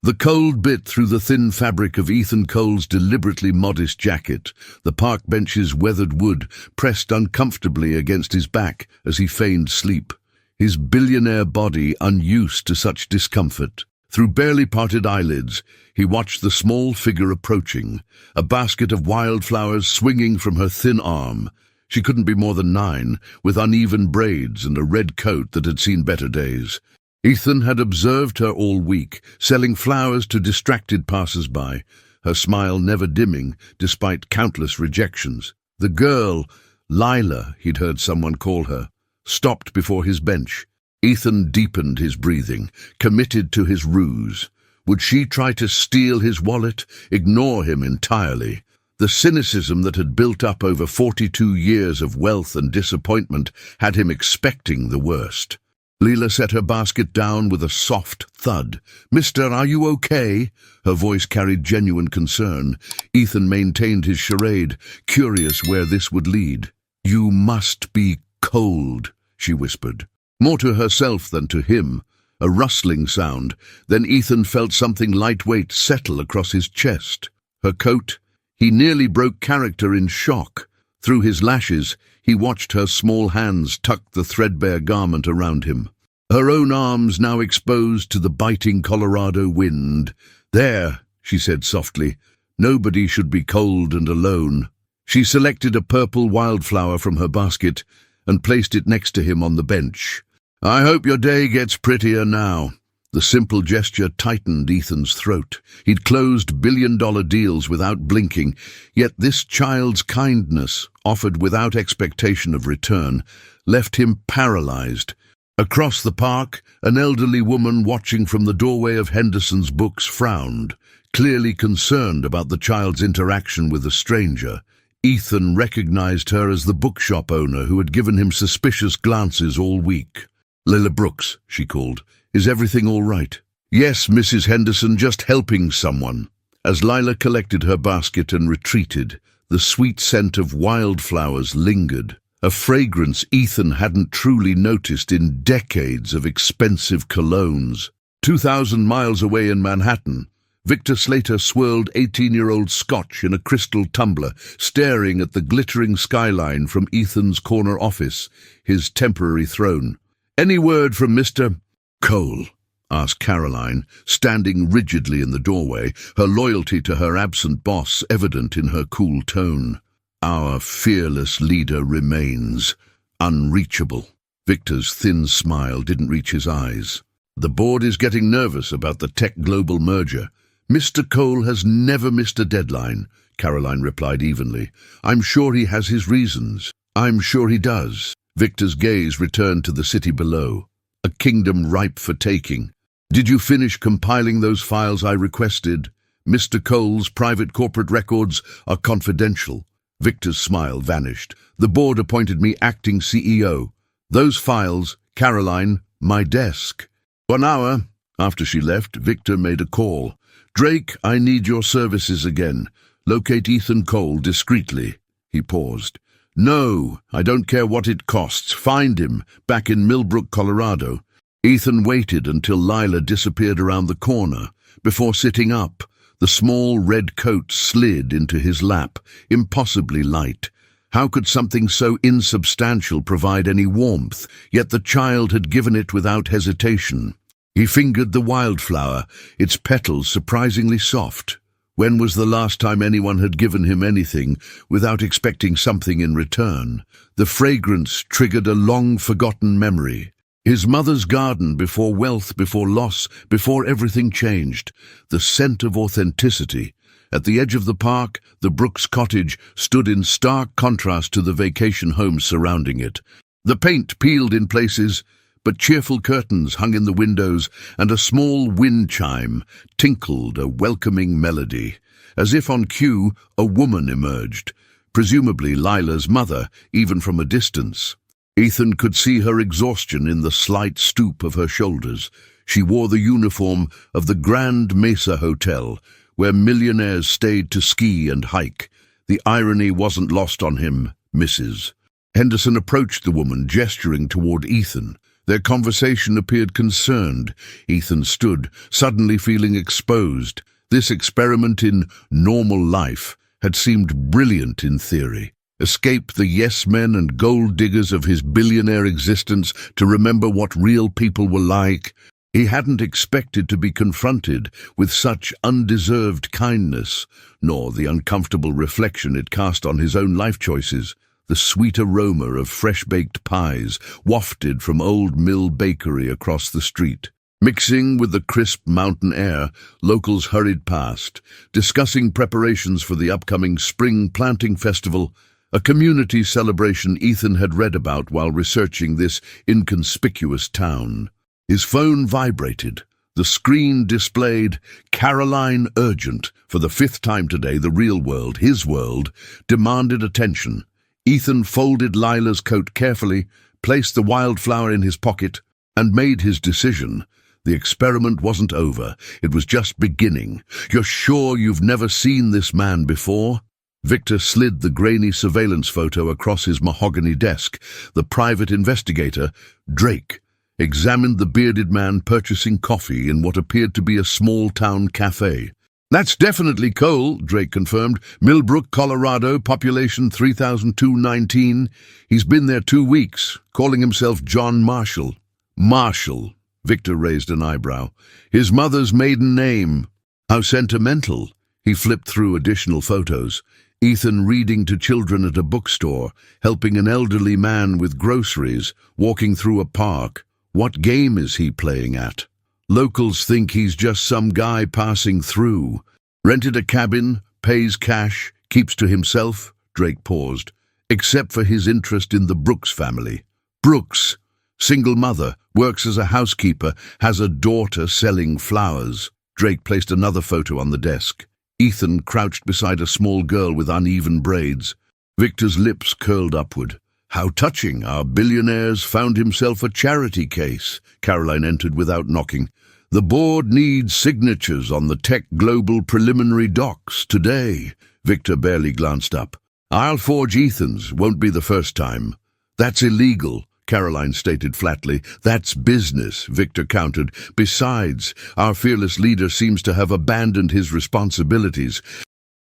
The cold bit through the thin fabric of Ethan Cole's deliberately modest jacket, the park bench's weathered wood pressed uncomfortably against his back as he feigned sleep, his billionaire body unused to such discomfort. Through barely parted eyelids, he watched the small figure approaching, a basket of wildflowers swinging from her thin arm. She couldn't be more than 9, with uneven braids and a red coat that had seen better days. Ethan had observed her all week, selling flowers to distracted passersby, her smile never dimming despite countless rejections. The girl, Lila, he'd heard someone call her, stopped before his bench. Ethan deepened his breathing, committed to his ruse. Would she try to steal his wallet, ignore him entirely? The cynicism that had built up over 42 years of wealth and disappointment had him expecting the worst. Lila set her basket down with a soft thud. "Mister, are you okay?" Her voice carried genuine concern. Ethan maintained his charade, curious where this would lead. "You must be cold," she whispered. More to herself than to him. A rustling sound. Then Ethan felt something lightweight settle across his chest. Her coat? He nearly broke character in shock. Through his lashes, he watched her small hands tuck the threadbare garment around him. Her own arms now exposed to the biting Colorado wind. "There," she said softly. "Nobody should be cold and alone." She selected a purple wildflower from her basket and placed it next to him on the bench. "I hope your day gets prettier now." The simple gesture tightened Ethan's throat. He'd closed billion-dollar deals without blinking, yet this child's kindness, offered without expectation of return, left him paralyzed. Across the park, an elderly woman watching from the doorway of Henderson's books frowned, clearly concerned about the child's interaction with a stranger. Ethan recognized her as the bookshop owner who had given him suspicious glances all week. "Lila Brooks," she called. "Is everything all right?" "Yes, Mrs. Henderson, just helping someone." As Lila collected her basket and retreated, the sweet scent of wildflowers lingered, a fragrance Ethan hadn't truly noticed in decades of expensive colognes. 2,000 miles away in Manhattan, Victor Slater swirled 18-year-old scotch in a crystal tumbler, staring at the glittering skyline from Ethan's corner office, his temporary throne. "Any word from Mr. Cole?" asked Caroline, standing rigidly in the doorway, her loyalty to her absent boss evident in her cool tone. "Our fearless leader remains unreachable." Victor's thin smile didn't reach his eyes. "The board is getting nervous about the tech global merger. Mr. Cole has never missed a deadline," Caroline replied evenly. "I'm sure he has his reasons." "I'm sure he does." Victor's gaze returned to the city below. "A kingdom ripe for taking. Did you finish compiling those files I requested? Mr. Cole's private corporate records are confidential." Victor's smile vanished. "The board appointed me acting CEO. Those files, Caroline, my desk." 1 hour after she left, Victor made a call. "Drake, I need your services again. Locate Ethan Cole discreetly." He paused. "No, I don't care what it costs. Find him, back in Millbrook, Colorado." Ethan waited until Lila disappeared around the corner. Before sitting up, the small red coat slid into his lap, impossibly light. How could something so insubstantial provide any warmth, yet the child had given it without hesitation? He fingered the wildflower, its petals surprisingly soft. When was the last time anyone had given him anything without expecting something in return? The fragrance triggered a long-forgotten memory. His mother's garden, before wealth, before loss, before everything changed. The scent of authenticity. At the edge of the park, the Brooks cottage stood in stark contrast to the vacation homes surrounding it. The paint peeled in places, but cheerful curtains hung in the windows, and a small wind chime tinkled a welcoming melody. As if on cue, a woman emerged, presumably Lila's mother, even from a distance. Ethan could see her exhaustion in the slight stoop of her shoulders. She wore the uniform of the Grand Mesa Hotel, where millionaires stayed to ski and hike. The irony wasn't lost on him, Mrs. Henderson approached the woman, gesturing toward Ethan. Their conversation appeared concerned. Ethan stood, suddenly feeling exposed. This experiment in normal life had seemed brilliant in theory. Escape the yes-men and gold-diggers of his billionaire existence to remember what real people were like. He hadn't expected to be confronted with such undeserved kindness, nor the uncomfortable reflection it cast on his own life choices. The sweet aroma of fresh-baked pies wafted from Old Mill Bakery across the street. Mixing with the crisp mountain air, locals hurried past, discussing preparations for the upcoming spring planting festival, a community celebration Ethan had read about while researching this inconspicuous town. His phone vibrated. The screen displayed Caroline urgent. For the 5th time today, the real world, his world, demanded attention. Ethan folded Lila's coat carefully, placed the wildflower in his pocket, and made his decision. The experiment wasn't over. It was just beginning. You're sure you've never seen this man before? Victor slid the grainy surveillance photo across his mahogany desk. The private investigator, Drake, examined the bearded man purchasing coffee in what appeared to be a small-town cafe. "That's definitely Cole," Drake confirmed. "Millbrook, Colorado, population 3,219. He's been there 2 weeks, calling himself John Marshall." "Marshall," Victor raised an eyebrow. "His mother's maiden name. How sentimental." He flipped through additional photos. Ethan reading to children at a bookstore, helping an elderly man with groceries, walking through a park. What game is he playing at? Locals think he's just some guy passing through. Rented a cabin, pays cash, keeps to himself. Drake paused. Except for his interest in the Brooks family. Brooks, single mother, works as a housekeeper, has a daughter selling flowers. Drake placed another photo on the desk. Ethan crouched beside a small girl with uneven braids. Victor's lips curled upward. "How touching, our billionaire's found himself a charity case." Caroline entered without knocking. "The board needs signatures on the Tech Global preliminary docs today." Victor barely glanced up. "I'll forge Ethan's, won't be the first time." "That's illegal," Caroline stated flatly. "That's business," Victor countered. "Besides, our fearless leader seems to have abandoned his responsibilities.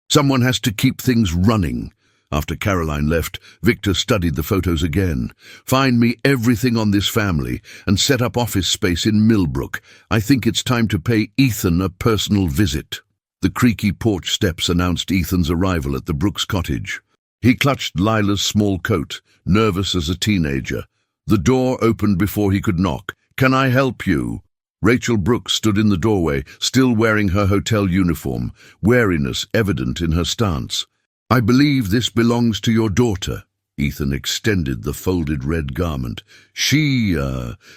Someone has to keep things running." After Caroline left, Victor studied the photos again. "Find me everything on this family and set up office space in Millbrook. I think it's time to pay Ethan a personal visit." The creaky porch steps announced Ethan's arrival at the Brooks cottage. He clutched Lila's small coat, nervous as a teenager. The door opened before he could knock. "Can I help you?" Rachel Brooks stood in the doorway, still wearing her hotel uniform, wariness evident in her stance. "I believe this belongs to your daughter." Ethan extended the folded red garment. "She,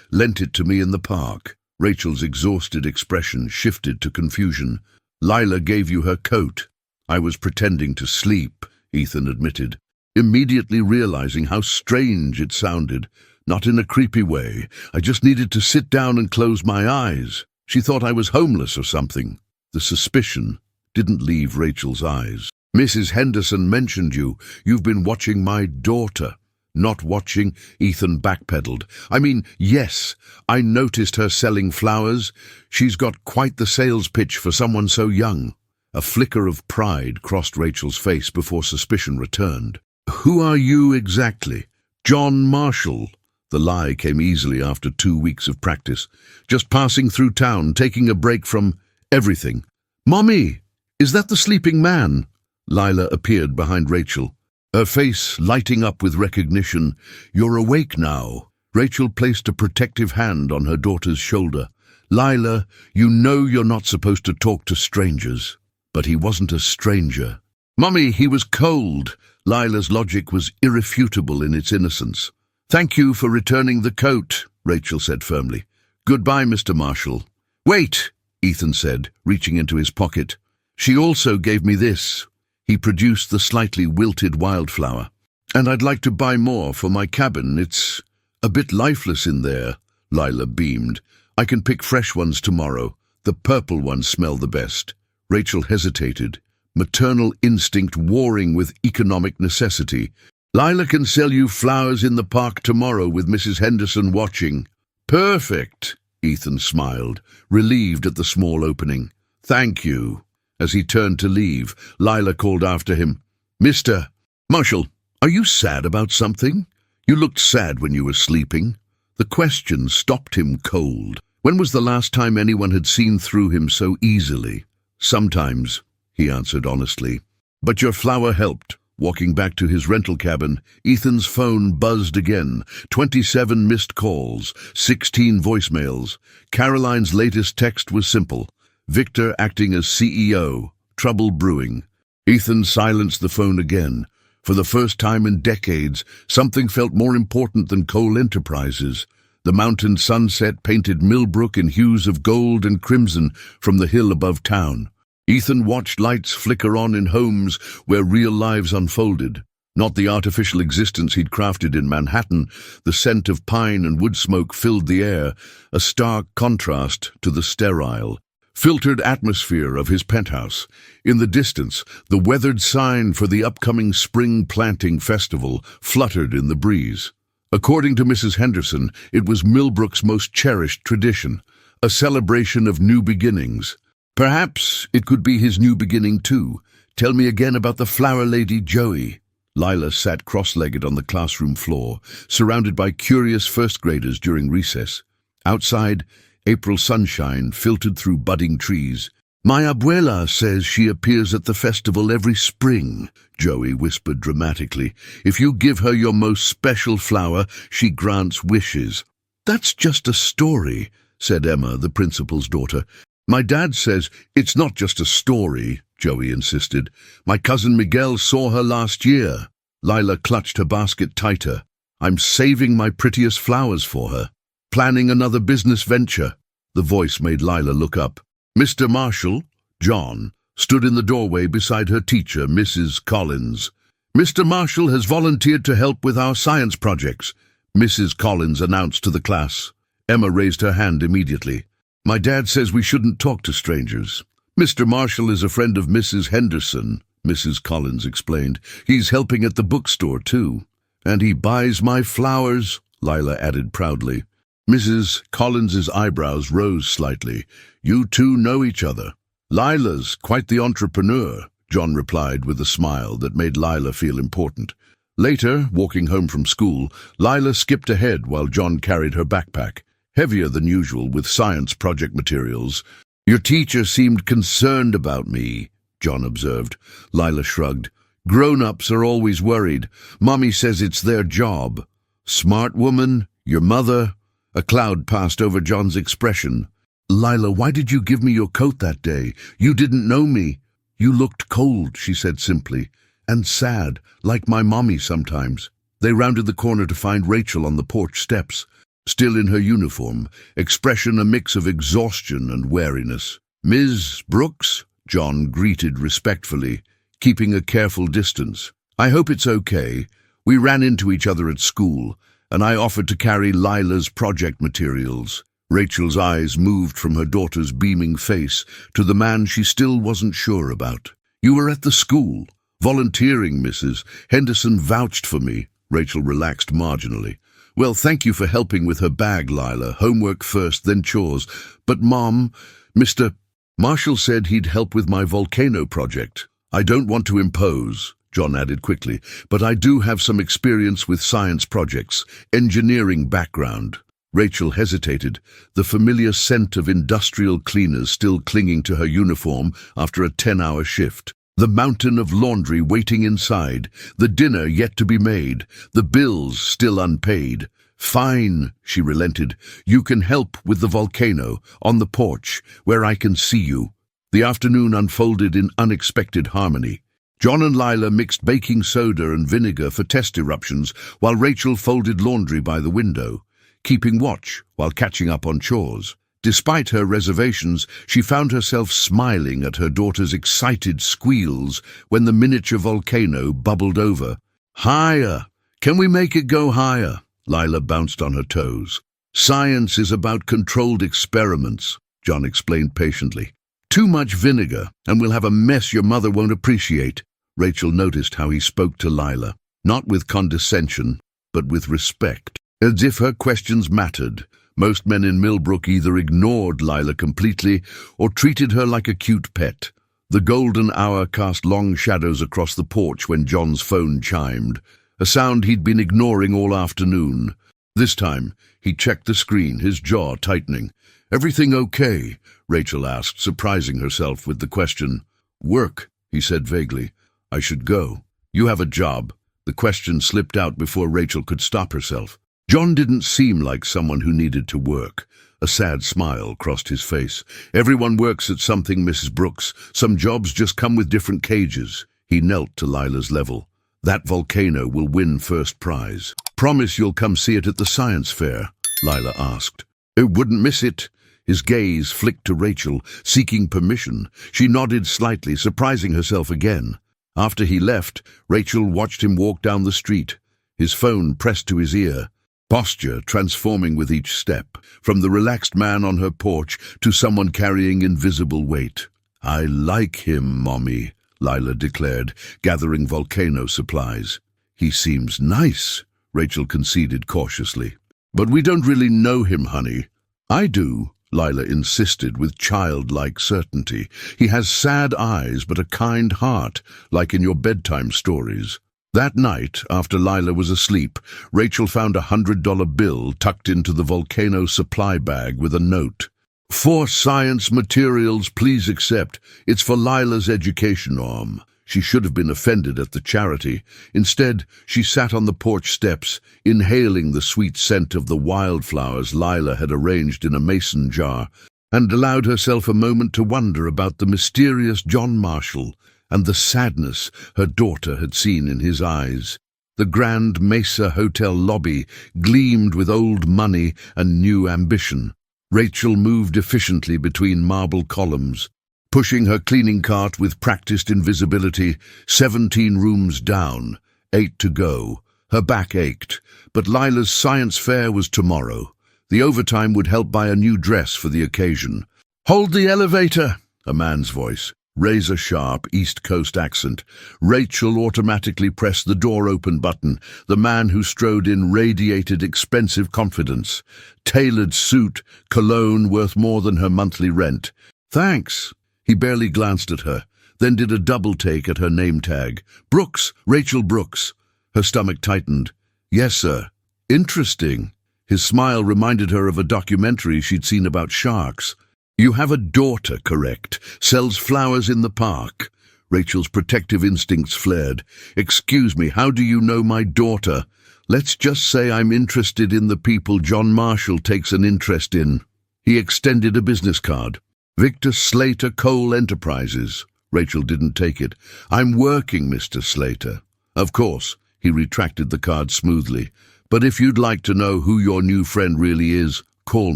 lent it to me in the park." Rachel's exhausted expression shifted to confusion. "Lila gave you her coat." "I was pretending to sleep," Ethan admitted, immediately realizing how strange it sounded. Not in a creepy way. "I just needed to sit down and close my eyes. She thought I was homeless or something." The suspicion didn't leave Rachel's eyes. "Mrs. Henderson mentioned you. You've been watching my daughter." "Not watching," Ethan backpedaled. "I mean, yes, I noticed her selling flowers. She's got quite the sales pitch for someone so young." A flicker of pride crossed Rachel's face before suspicion returned. "Who are you exactly?" "John Marshall." The lie came easily after 2 weeks of practice. "Just passing through town, taking a break from everything." "Mommy, is that the sleeping man?" Lila appeared behind Rachel, her face lighting up with recognition. "You're awake now." Rachel placed a protective hand on her daughter's shoulder. "Lila, you know you're not supposed to talk to strangers." But he wasn't a stranger. "Mummy, he was cold." Lila's logic was irrefutable in its innocence. "Thank you for returning the coat," Rachel said firmly. "Goodbye, Mr. Marshall." "Wait," Ethan said, reaching into his pocket. "She also gave me this." He produced the slightly wilted wildflower. "And I'd like to buy more for my cabin. It's a bit lifeless in there." Lila beamed. "I can pick fresh ones tomorrow. The purple ones smell the best." Rachel hesitated, maternal instinct warring with economic necessity. "Lila can sell you flowers in the park tomorrow with Mrs. Henderson watching." Perfect, Ethan smiled, relieved at the small opening. Thank you. As he turned to leave, Lila called after him. Mr. Marshall, are you sad about something? You looked sad when you were sleeping. The question stopped him cold. When was the last time anyone had seen through him so easily? Sometimes, he answered honestly. But your flower helped. Walking back to his rental cabin, Ethan's phone buzzed again. 27 missed calls, 16 voicemails. Caroline's latest text was simple. Victor acting as CEO. Trouble brewing. Ethan silenced the phone again. For the first time in decades, something felt more important than coal enterprises. The mountain sunset painted Millbrook in hues of gold and crimson from the hill above town. Ethan watched lights flicker on in homes where real lives unfolded. Not the artificial existence he'd crafted in Manhattan. The scent of pine and wood smoke filled the air, a stark contrast to the sterile, filtered atmosphere of his penthouse. In the distance, the weathered sign for the upcoming spring planting festival fluttered in the breeze. According to Mrs. Henderson, it was Millbrook's most cherished tradition, a celebration of new beginnings. Perhaps it could be his new beginning too. Tell me again about the flower lady Joey. Lila sat cross-legged on the classroom floor, surrounded by curious first-graders during recess. Outside, April sunshine filtered through budding trees. My abuela says she appears at the festival every spring, Joey whispered dramatically. If you give her your most special flower, she grants wishes. That's just a story, said Emma, the principal's daughter. My dad says it's not just a story, Joey insisted. My cousin Miguel saw her last year. Lila clutched her basket tighter. I'm saving my prettiest flowers for her. Planning another business venture. The voice made Lila look up. Mr. Marshall, John, stood in the doorway beside her teacher, Mrs. Collins. Mr. Marshall has volunteered to help with our science projects, Mrs. Collins announced to the class. Emma raised her hand immediately. My dad says we shouldn't talk to strangers. Mr. Marshall is a friend of Mrs. Henderson, Mrs. Collins explained. He's helping at the bookstore, too. And he buys my flowers, Lila added proudly. Mrs. Collins's eyebrows rose slightly. You two know each other. Lila's quite the entrepreneur, John replied with a smile that made Lila feel important. Later, walking home from school, Lila skipped ahead while John carried her backpack, heavier than usual with science project materials. Your teacher seemed concerned about me, John observed. Lila shrugged. Grown-ups are always worried. Mommy says it's their job. Smart woman, your mother. A cloud passed over John's expression. Lila, why did you give me your coat that day? You didn't know me. You looked cold, she said simply, and sad, like my mommy sometimes. They rounded the corner to find Rachel on the porch steps, still in her uniform, expression a mix of exhaustion and wariness. Ms. Brooks, John greeted respectfully, keeping a careful distance. I hope it's okay. We ran into each other at school, and I offered to carry Lila's project materials. Rachel's eyes moved from her daughter's beaming face to the man she still wasn't sure about. You were at the school, volunteering, Mrs. Henderson vouched for me. Rachel relaxed marginally. Well, thank you for helping with her bag, Lila. Homework first, then chores. But, Mom, Mr. Marshall said he'd help with my volcano project. I don't want to impose, John added quickly, but I do have some experience with science projects, engineering background. Rachel hesitated, the familiar scent of industrial cleaners still clinging to her uniform after a 10-hour shift. The mountain of laundry waiting inside, the dinner yet to be made, the bills still unpaid. Fine, she relented. You can help with the volcano, on the porch, where I can see you. The afternoon unfolded in unexpected harmony. John and Lila mixed baking soda and vinegar for test eruptions, while Rachel folded laundry by the window, keeping watch while catching up on chores. Despite her reservations, she found herself smiling at her daughter's excited squeals when the miniature volcano bubbled over. Higher! Can we make it go higher? Lila bounced on her toes. Science is about controlled experiments, John explained patiently. Too much vinegar, and we'll have a mess your mother won't appreciate. Rachel noticed how he spoke to Lila, not with condescension, but with respect, as if her questions mattered. Most men in Millbrook either ignored Lila completely or treated her like a cute pet. The golden hour cast long shadows across the porch when John's phone chimed, a sound he'd been ignoring all afternoon. This time, he checked the screen, his jaw tightening. "Everything okay?" Rachel asked, surprising herself with the question. "Work," he said vaguely. "I should go." "You have a job." The question slipped out before Rachel could stop herself. John didn't seem like someone who needed to work. A sad smile crossed his face. "Everyone works at something, Mrs. Brooks. Some jobs just come with different cages." He knelt to Lila's level. "That volcano will win first prize." "Promise you'll come see it at the science fair?" Lila asked. "I wouldn't miss it." His gaze flicked to Rachel, seeking permission. She nodded slightly, surprising herself again. After he left, Rachel watched him walk down the street, his phone pressed to his ear, posture transforming with each step, from the relaxed man on her porch to someone carrying invisible weight. "I like him, Mommy," Lila declared, gathering volcano supplies. "He seems nice," Rachel conceded cautiously. "But we don't really know him, honey." "I do," Lila insisted with childlike certainty. "He has sad eyes but a kind heart, like in your bedtime stories." That night, after Lila was asleep, Rachel found a $100 bill tucked into the volcano supply bag with a note. "For science materials, please accept. It's for Lila's education arm." She should have been offended at the charity. Instead, she sat on the porch steps, inhaling the sweet scent of the wildflowers Lila had arranged in a mason jar, and allowed herself a moment to wonder about the mysterious John Marshall and the sadness her daughter had seen in his eyes. The Grand Mesa Hotel lobby gleamed with old money and new ambition. Rachel moved efficiently between marble columns, pushing her cleaning cart with practiced invisibility. 17 rooms down, 8 to go. Her back ached, but Lila's science fair was tomorrow. The overtime would help buy a new dress for the occasion. "Hold the elevator," a man's voice. Razor-sharp East Coast accent. Rachel automatically pressed the door-open button. The man who strode in radiated expensive confidence. Tailored suit, cologne worth more than her monthly rent. "Thanks." He barely glanced at her, then did a double-take at her name tag. "Brooks, Rachel Brooks." Her stomach tightened. "Yes, sir." "Interesting." His smile reminded her of a documentary she'd seen about sharks. "You have a daughter, correct? Sells flowers in the park." Rachel's protective instincts flared. "Excuse me, how do you know my daughter?" "Let's just say I'm interested in the people John Marshall takes an interest in." He extended a business card. "Victor Slater Coal Enterprises." Rachel didn't take it. "I'm working, Mr. Slater." "Of course." He retracted the card smoothly. "But if you'd like to know who your new friend really is, call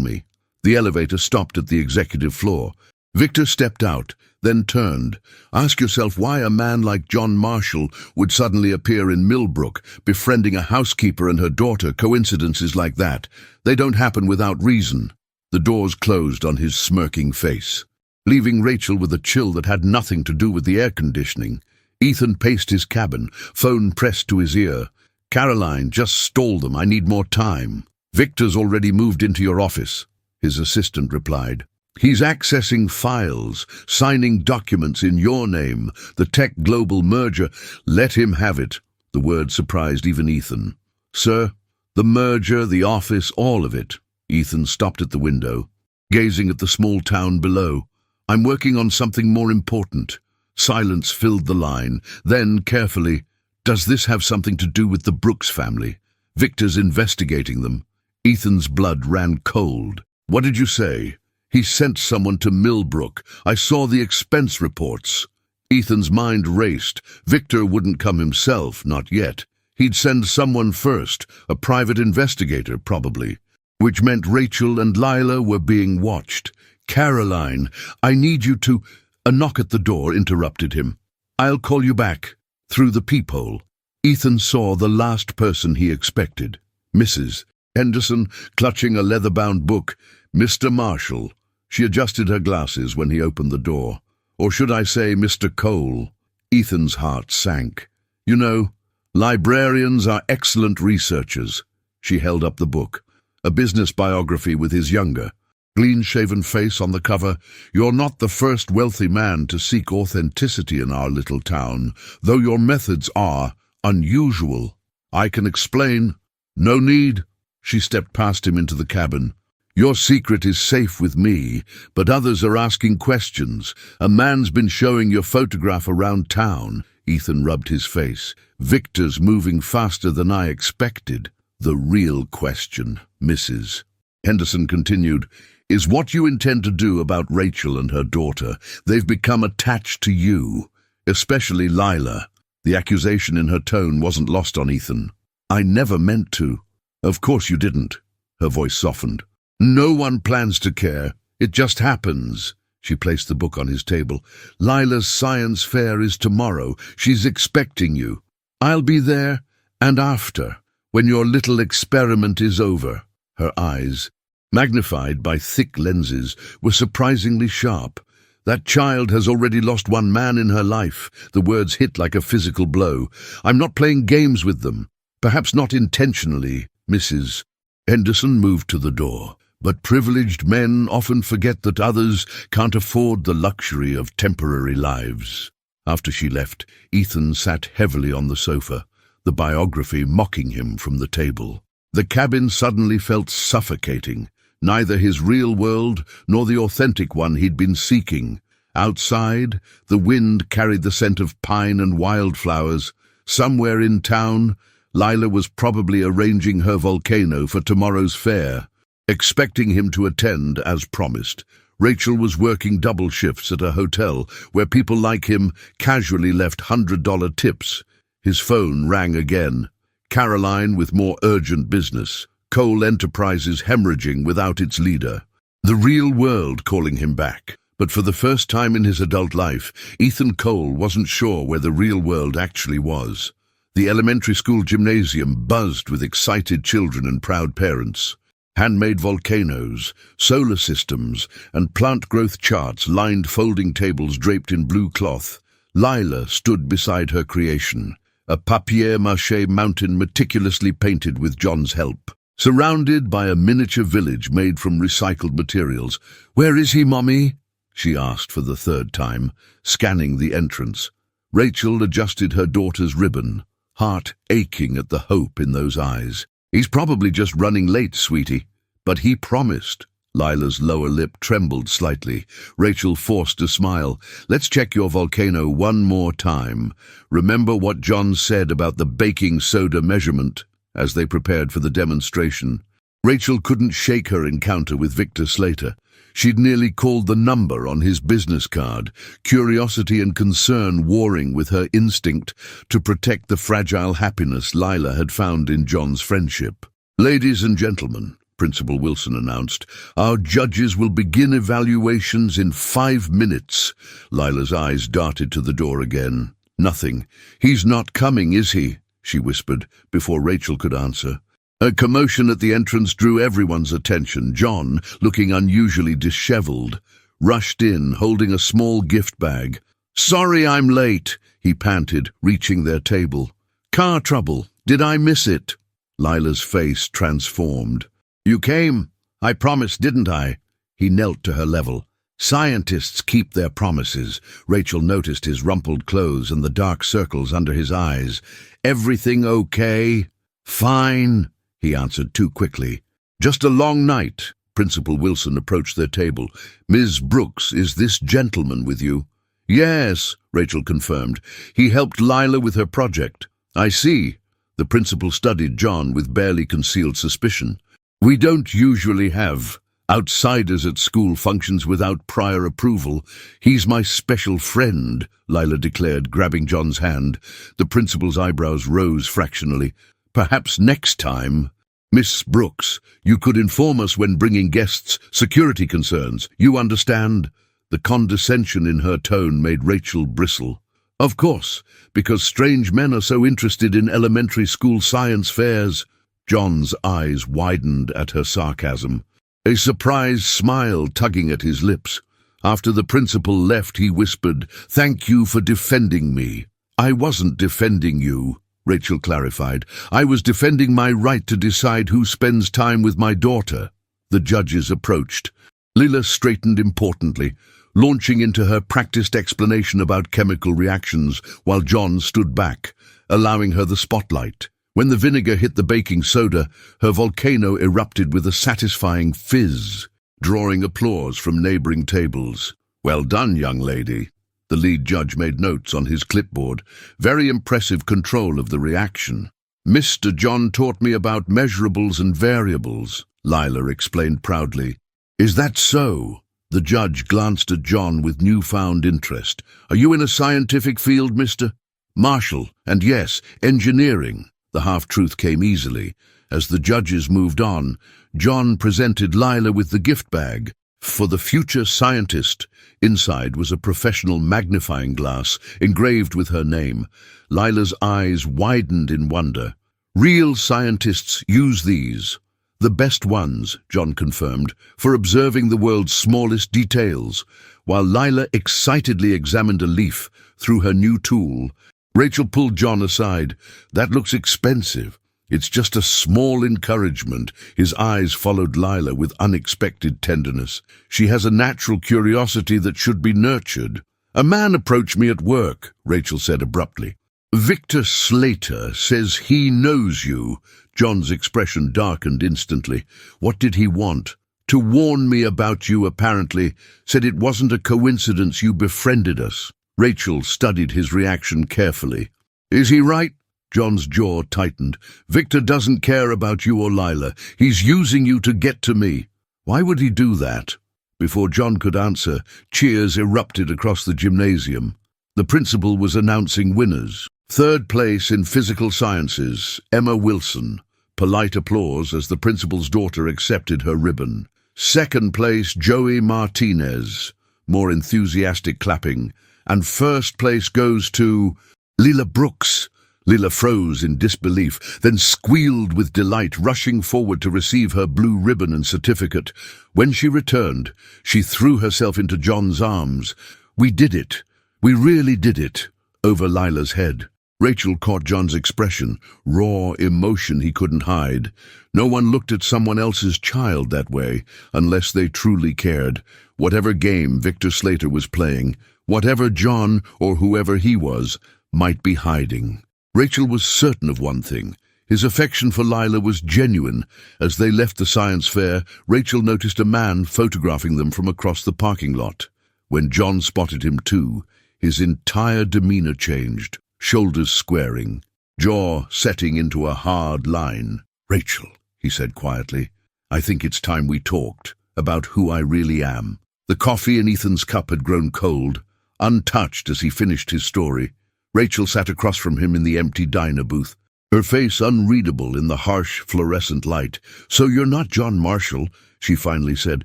me." The elevator stopped at the executive floor. Victor stepped out, then turned. "Ask yourself why a man like John Marshall would suddenly appear in Millbrook, befriending a housekeeper and her daughter. Coincidences like that, they don't happen without reason." The doors closed on his smirking face, leaving Rachel with a chill that had nothing to do with the air conditioning. Ethan paced his cabin, phone pressed to his ear. "Caroline, just stall them. I need more time." "Victor's already moved into your office," his assistant replied. "He's accessing files, signing documents in your name, the Tech Global merger." "Let him have it." The word surprised even Ethan. "Sir, the merger, the office, all of it." Ethan stopped at the window, gazing at the small town below. "I'm working on something more important." Silence filled the line. Then, carefully, "Does this have something to do with the Brooks family? Victor's investigating them." Ethan's blood ran cold. "What did you say?" "He sent someone to Millbrook. I saw the expense reports." Ethan's mind raced. Victor wouldn't come himself, not yet. He'd send someone first, a private investigator, probably. Which meant Rachel and Lila were being watched. "Caroline, I need you to—" A knock at the door interrupted him. "I'll call you back." Through the peephole, Ethan saw the last person he expected. Mrs. Henderson, clutching a leather-bound book. "Mr. Marshall." She adjusted her glasses when he opened the door. "Or should I say Mr. Cole?" Ethan's heart sank. "You know, librarians are excellent researchers." She held up the book. a business biography with his younger, clean-shaven face on the cover. "You're not the first wealthy man to seek authenticity in our little town, though your methods are unusual. I can explain." "No need." She stepped past him into the cabin. "Your secret is safe with me, but others are asking questions. A man's been showing your photograph around town." Ethan rubbed his face. "Victor's moving faster than I expected." "The real question, Mrs." Henderson continued, "is what you intend to do about Rachel and her daughter. They've become attached to you, especially Lila." The accusation in her tone wasn't lost on Ethan. "I never meant to." "Of course you didn't." Her voice softened. "No one plans to care. It just happens." She placed the book on his table. "Lila's science fair is tomorrow. She's expecting you. I'll be there, and after, when your little experiment is over." Her eyes, magnified by thick lenses, were surprisingly sharp. "That child has already lost one man in her life." The words hit like a physical blow. "I'm not playing games with them. Perhaps not intentionally, Mrs." Henderson moved to the door. "But privileged men often forget that others can't afford the luxury of temporary lives." After she left, Ethan sat heavily on the sofa, the biography mocking him from the table. The cabin suddenly felt suffocating, neither his real world nor the authentic one he'd been seeking. Outside, the wind carried the scent of pine and wildflowers. Somewhere in town, Lila was probably arranging her volcano for tomorrow's fair, expecting him to attend as promised. Rachel was working double shifts at a hotel where people like him casually left $100 tips. His phone rang again. Caroline with more urgent business. Coal Enterprises hemorrhaging without its leader. The real world calling him back. But for the first time in his adult life, Ethan Cole wasn't sure where the real world actually was. The elementary school gymnasium buzzed with excited children and proud parents. Handmade volcanoes, solar systems, and plant growth charts lined folding tables draped in blue cloth. Lila stood beside her creation, a papier-mâché mountain meticulously painted with John's help, surrounded by a miniature village made from recycled materials. "Where is he, Mommy?" she asked for the third time, scanning the entrance. Rachel adjusted her daughter's ribbon, heart aching at the hope in those eyes. "He's probably just running late, sweetie." "But he promised." Lila's lower lip trembled slightly. Rachel forced a smile. "Let's check your volcano one more time. Remember what John said about the baking soda measurement?" As they prepared for the demonstration, Rachel couldn't shake her encounter with Victor Slater. She'd nearly called the number on his business card, curiosity and concern warring with her instinct to protect the fragile happiness Lila had found in John's friendship. "Ladies and gentlemen," Principal Wilson announced, "our judges will begin evaluations in 5 minutes. Lila's eyes darted to the door again. "Nothing. He's not coming, is he?" she whispered, before Rachel could answer. A commotion at the entrance drew everyone's attention. John, looking unusually disheveled, rushed in, holding a small gift bag. "Sorry I'm late," he panted, reaching their table. "Car trouble. Did I miss it?" Lila's face transformed. "You came. I promised, didn't I?" He knelt to her level. "Scientists keep their promises." Rachel noticed his rumpled clothes and the dark circles under his eyes. "Everything okay?" "Fine," he answered too quickly. "Just a long night." Principal Wilson approached their table. "Ms. Brooks, is this gentleman with you?" "Yes," Rachel confirmed. "He helped Lila with her project." "I see." The principal studied John with barely concealed suspicion. "We don't usually have outsiders at school functions without prior approval. He's my special friend," Lila declared, grabbing John's hand. The principal's eyebrows rose fractionally. "Perhaps next time, Miss Brooks, you could inform us when bringing guests, security concerns. You understand?" The condescension in her tone made Rachel bristle. "Of course, because strange men are so interested in elementary school science fairs." John's eyes widened at her sarcasm, a surprised smile tugging at his lips. After the principal left, he whispered, "Thank you for defending me." "I wasn't defending you," Rachel clarified. "I was defending my right to decide who spends time with my daughter." The judges approached. Lila straightened importantly, launching into her practiced explanation about chemical reactions, while John stood back, allowing her the spotlight. When the vinegar hit the baking soda, her volcano erupted with a satisfying fizz, drawing applause from neighboring tables. "Well done, young lady." The lead judge made notes on his clipboard. "Very impressive control of the reaction." "Mr. John taught me about measurables and variables," Lila explained proudly. "Is that so?" The judge glanced at John with newfound interest. "Are you in a scientific field, Mr. Marshall? And yes, engineering." The half-truth came easily. As the judges moved on, John presented Lila with the gift bag. For the future scientist. Inside was a professional magnifying glass engraved with her name. Lila's eyes widened in wonder. "Real scientists use these. The best ones," John confirmed, "for observing the world's smallest details." While Lila excitedly examined a leaf through her new tool, Rachel pulled John aside. "That looks expensive." "It's just a small encouragement." His eyes followed Lila with unexpected tenderness. "She has a natural curiosity that should be nurtured." "A man approached me at work," Rachel said abruptly. "Victor Slater says he knows you." John's expression darkened instantly. "What did he want?" "To warn me about you, apparently. Said it wasn't a coincidence you befriended us." Rachel studied his reaction carefully. "Is he right?" John's jaw tightened. "Victor doesn't care about you or Lila. He's using you to get to me." "Why would he do that?" Before John could answer, cheers erupted across the gymnasium. The principal was announcing winners. Third place in physical sciences, Emma Wilson. Polite applause as the principal's daughter accepted her ribbon. Second place, Joey Martinez. More enthusiastic clapping. And first place goes to Lila Brooks. Lila froze in disbelief, then squealed with delight, rushing forward to receive her blue ribbon and certificate. When she returned, she threw herself into John's arms. "We did it. We really did it," over Lila's head. Rachel caught John's expression, raw emotion he couldn't hide. No one looked at someone else's child that way, unless they truly cared. Whatever game Victor Slater was playing, whatever John, or whoever he was, might be hiding. Rachel was certain of one thing. His affection for Lila was genuine. As they left the science fair, Rachel noticed a man photographing them from across the parking lot. When John spotted him too, his entire demeanor changed, shoulders squaring, jaw setting into a hard line. "Rachel," he said quietly, "I think it's time we talked about who I really am." The coffee in Ethan's cup had grown cold, untouched as he finished his story. Rachel sat across from him in the empty diner booth, her face unreadable in the harsh fluorescent light. "So you're not John Marshall," she finally said.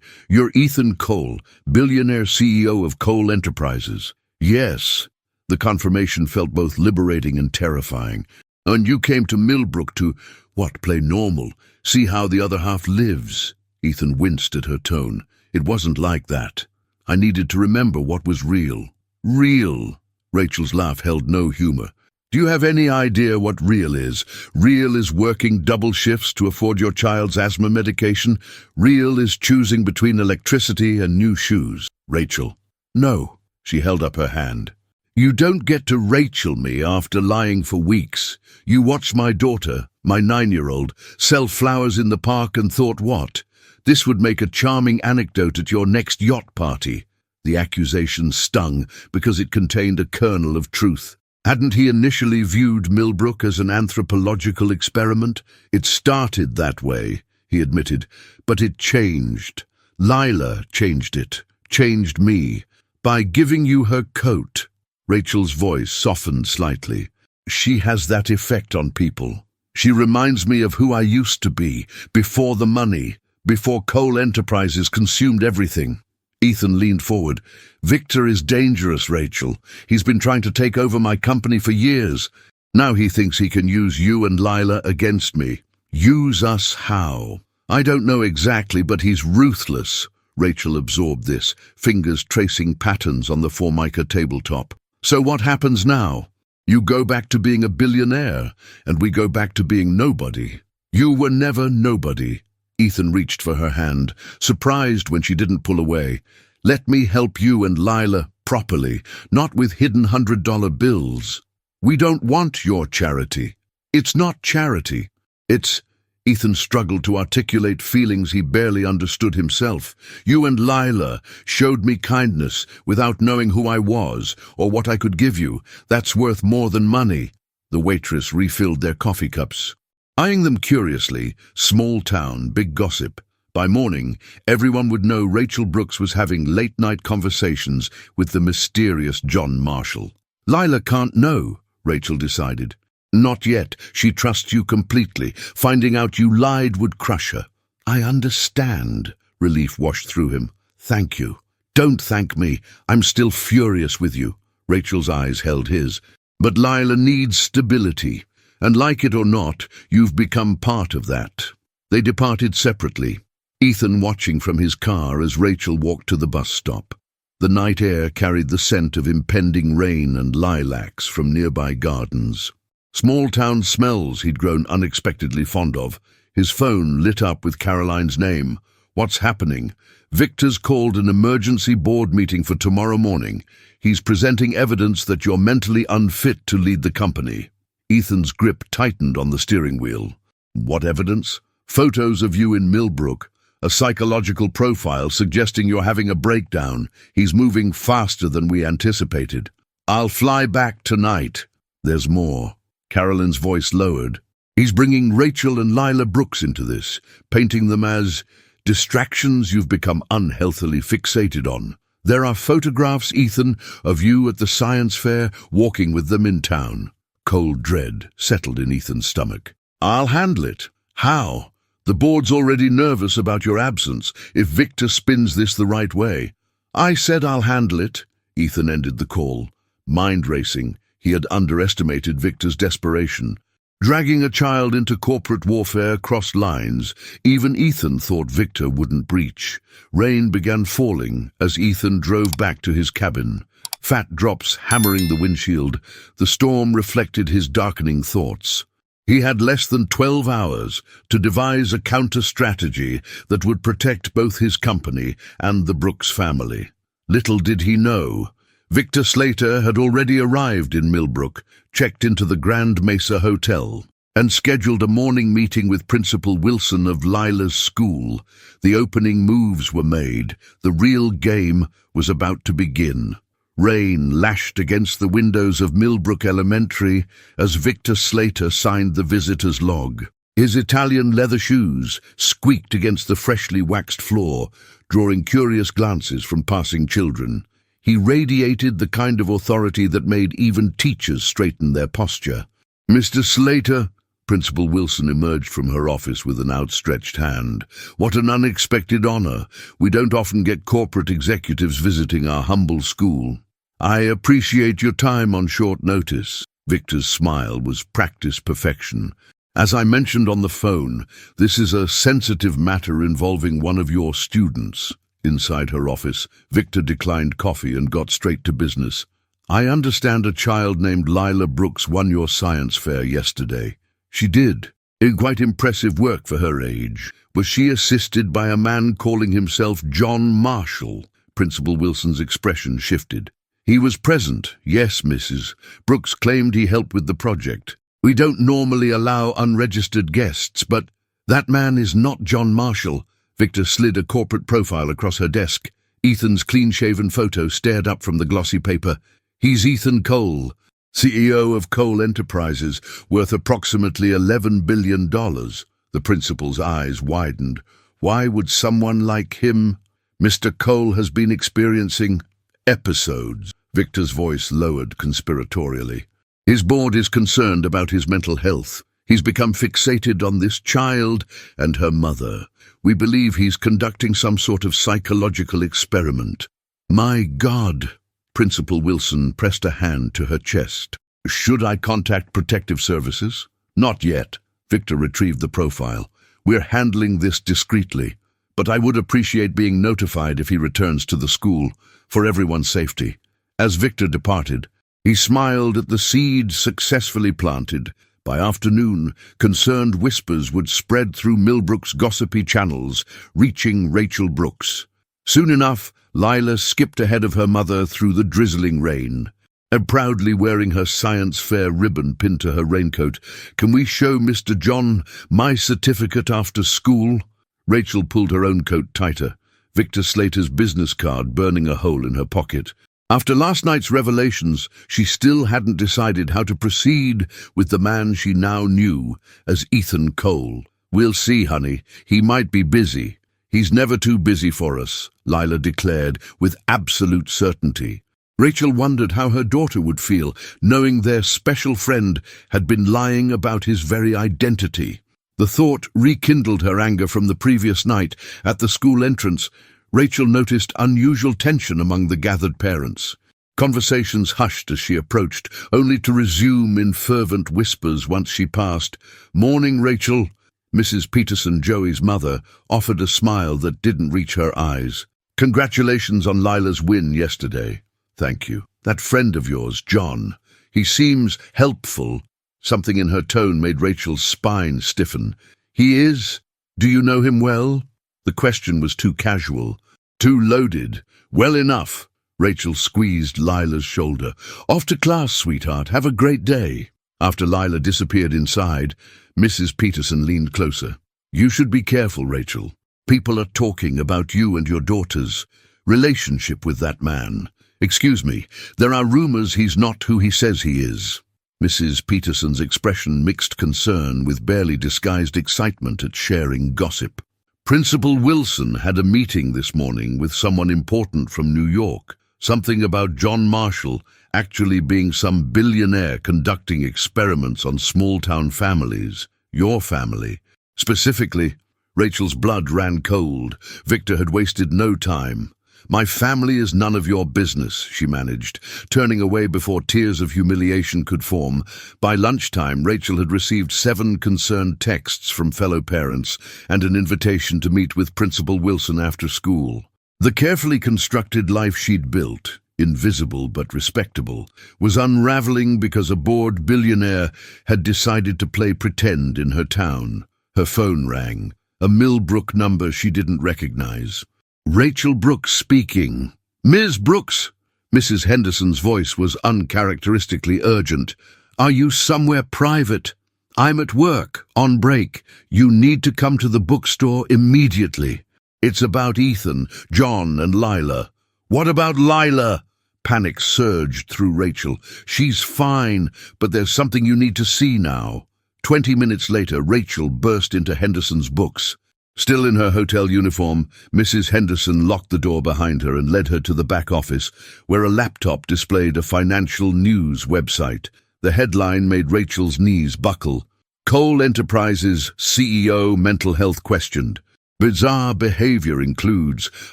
"You're Ethan Cole, billionaire CEO of Cole Enterprises." "Yes." The confirmation felt both liberating and terrifying. "And you came to Millbrook to, what, play normal, see how the other half lives?" Ethan winced at her tone. "It wasn't like that. I needed to remember what was real." "Real?" Rachel's laugh held no humor. "Do you have any idea what real is? Real is working double shifts to afford your child's asthma medication. Real is choosing between electricity and new shoes." "Rachel." "No." She held up her hand. "You don't get to Rachel me after lying for weeks. You watched my daughter, my 9-year-old, sell flowers in the park and thought what? This would make a charming anecdote at your next yacht party." The accusation stung because it contained a kernel of truth. Hadn't he initially viewed Millbrook as an anthropological experiment? "It started that way," he admitted, "but it changed. Lila changed it, changed me, by giving you her coat." Rachel's voice softened slightly. "She has that effect on people. She reminds me of who I used to be, before the money, before Cole Enterprises consumed everything." Ethan leaned forward. "Victor is dangerous, Rachel. He's been trying to take over my company for years. Now he thinks he can use you and Lila against me." "Use us how?" "I don't know exactly, but he's ruthless." Rachel absorbed this, fingers tracing patterns on the Formica tabletop. "So what happens now?" You go back to being a billionaire, and we go back to being nobody. You were never nobody. Ethan reached for her hand, surprised when she didn't pull away. Let me help you and Lila properly, not with hidden $100 bills. We don't want your charity. It's not charity. It's... Ethan struggled to articulate feelings he barely understood himself. You and Lila showed me kindness without knowing who I was or what I could give you. That's worth more than money. The waitress refilled their coffee cups. Eyeing them curiously, small town, big gossip. By morning, everyone would know Rachel Brooks was having late-night conversations with the mysterious John Marshall. Lila can't know, Rachel decided. Not yet. She trusts you completely. Finding out you lied would crush her. I understand. Relief washed through him. Thank you. Don't thank me. I'm still furious with you. Rachel's eyes held his. But Lila needs stability. And like it or not, you've become part of that. They departed separately, Ethan watching from his car as Rachel walked to the bus stop. The night air carried the scent of impending rain and lilacs from nearby gardens. Small-town smells he'd grown unexpectedly fond of. His phone lit up with Caroline's name. What's happening? Victor's called an emergency board meeting for tomorrow morning. He's presenting evidence that you're mentally unfit to lead the company. Ethan's grip tightened on the steering wheel. What evidence? Photos of you in Millbrook. A psychological profile suggesting you're having a breakdown. He's moving faster than we anticipated. I'll fly back tonight. There's more. Caroline's voice lowered. He's bringing Rachel and Lila Brooks into this, painting them as distractions you've become unhealthily fixated on. There are photographs, Ethan, of you at the science fair, walking with them in town. Cold dread settled in Ethan's stomach. I'll handle it. How? The board's already nervous about your absence, if Victor spins this the right way. I said I'll handle it. Ethan ended the call. Mind racing. He had underestimated Victor's desperation. Dragging a child into corporate warfare crossed lines. Even Ethan thought Victor wouldn't breach. Rain began falling as Ethan drove back to his cabin. Fat drops hammering the windshield. The storm reflected his darkening thoughts. He had less than 12 hours to devise a counter-strategy that would protect both his company and the Brooks family. Little did he know, Victor Slater had already arrived in Millbrook, checked into the Grand Mesa Hotel, and scheduled a morning meeting with Principal Wilson of Lila's school. The opening moves were made. The real game was about to begin. Rain lashed against the windows of Millbrook Elementary as Victor Slater signed the visitor's log. His Italian leather shoes squeaked against the freshly waxed floor, drawing curious glances from passing children. He radiated the kind of authority that made even teachers straighten their posture. Mr. Slater, Principal Wilson emerged from her office with an outstretched hand. What an unexpected honor. We don't often get corporate executives visiting our humble school. I appreciate your time on short notice. Victor's smile was practice perfection. As I mentioned on the phone, this is a sensitive matter involving one of your students. Inside her office, Victor declined coffee and got straight to business. I understand a child named Lila Brooks won your science fair yesterday. She did. In quite impressive work for her age. Was she assisted by a man calling himself John Marshall? Principal Wilson's expression shifted. He was present, yes, Mrs. Brooks claimed he helped with the project. We don't normally allow unregistered guests, but that man is not John Marshall. Victor slid a corporate profile across her desk. Ethan's clean-shaven photo stared up from the glossy paper. He's Ethan Cole, CEO of Cole Enterprises, worth approximately $11 billion. The principal's eyes widened. Why would someone like him? Mr. Cole has been experiencing episodes. Victor's voice lowered conspiratorially. His board is concerned about his mental health. He's become fixated on this child and her mother. We believe he's conducting some sort of psychological experiment. My God! Principal Wilson pressed a hand to her chest. Should I contact Protective Services? Not yet. Victor retrieved the profile. We're handling this discreetly, but I would appreciate being notified if he returns to the school, for everyone's safety. As Victor departed, He smiled at the seed successfully planted. By afternoon, concerned whispers would spread through Millbrook's gossipy channels, reaching Rachel Brooks. Soon enough, Lila skipped ahead of her mother through the drizzling rain. And proudly wearing her science fair ribbon pinned to her raincoat, "Can we show Mr. John my certificate after school?" Rachel pulled her own coat tighter, Victor Slater's business card burning a hole in her pocket. After last night's revelations, she still hadn't decided how to proceed with the man she now knew as Ethan Cole. "We'll see, honey. He might be busy." "He's never too busy for us," Lila declared with absolute certainty. Rachel wondered how her daughter would feel, knowing their special friend had been lying about his very identity. The thought rekindled her anger from the previous night. At the school entrance, Rachel noticed unusual tension among the gathered parents. Conversations hushed as she approached, only to resume in fervent whispers once she passed. "Morning, Rachel." Mrs. Peterson, Joey's mother, offered a smile that didn't reach her eyes. "Congratulations on Lila's win yesterday." "Thank you. That friend of yours, John, he seems helpful." Something in her tone made Rachel's spine stiffen. "He is? Do you know him well?" The question was too casual, too loaded. "Well enough." Rachel squeezed Lila's shoulder. "Off to class, sweetheart. Have a great day." After Lila disappeared inside, Mrs. Peterson leaned closer. "You should be careful, Rachel. People are talking about you and your daughter's relationship with that man. Excuse me, there are rumors he's not who he says he is." Mrs. Peterson's expression mixed concern with barely disguised excitement at sharing gossip. "Principal Wilson had a meeting this morning with someone important from New York. Something about John Marshall actually being some billionaire conducting experiments on small-town families. Your family. Specifically." Rachel's blood ran cold. Victor had wasted no time. "My family is none of your business," she managed, turning away before tears of humiliation could form. By lunchtime, Rachel had received 7 concerned texts from fellow parents and an invitation to meet with Principal Wilson after school. The carefully constructed life she'd built, invisible but respectable, was unraveling because a bored billionaire had decided to play pretend in her town. Her phone rang, a Millbrook number she didn't recognize. "Rachel Brooks speaking." "Ms. Brooks?" Mrs. Henderson's voice was uncharacteristically urgent. "Are you somewhere private? I'm at work, on break. You need to come to the bookstore immediately. It's about Ethan, John, and Lila." "What about Lila?" Panic surged through Rachel. "She's fine, but there's something you need to see now." 20 minutes later, Rachel burst into Henderson's books. Still in her hotel uniform, Mrs. Henderson locked the door behind her and led her to the back office, where a laptop displayed a financial news website. The headline made Rachel's knees buckle. "Cole Enterprises CEO mental health questioned. Bizarre behavior includes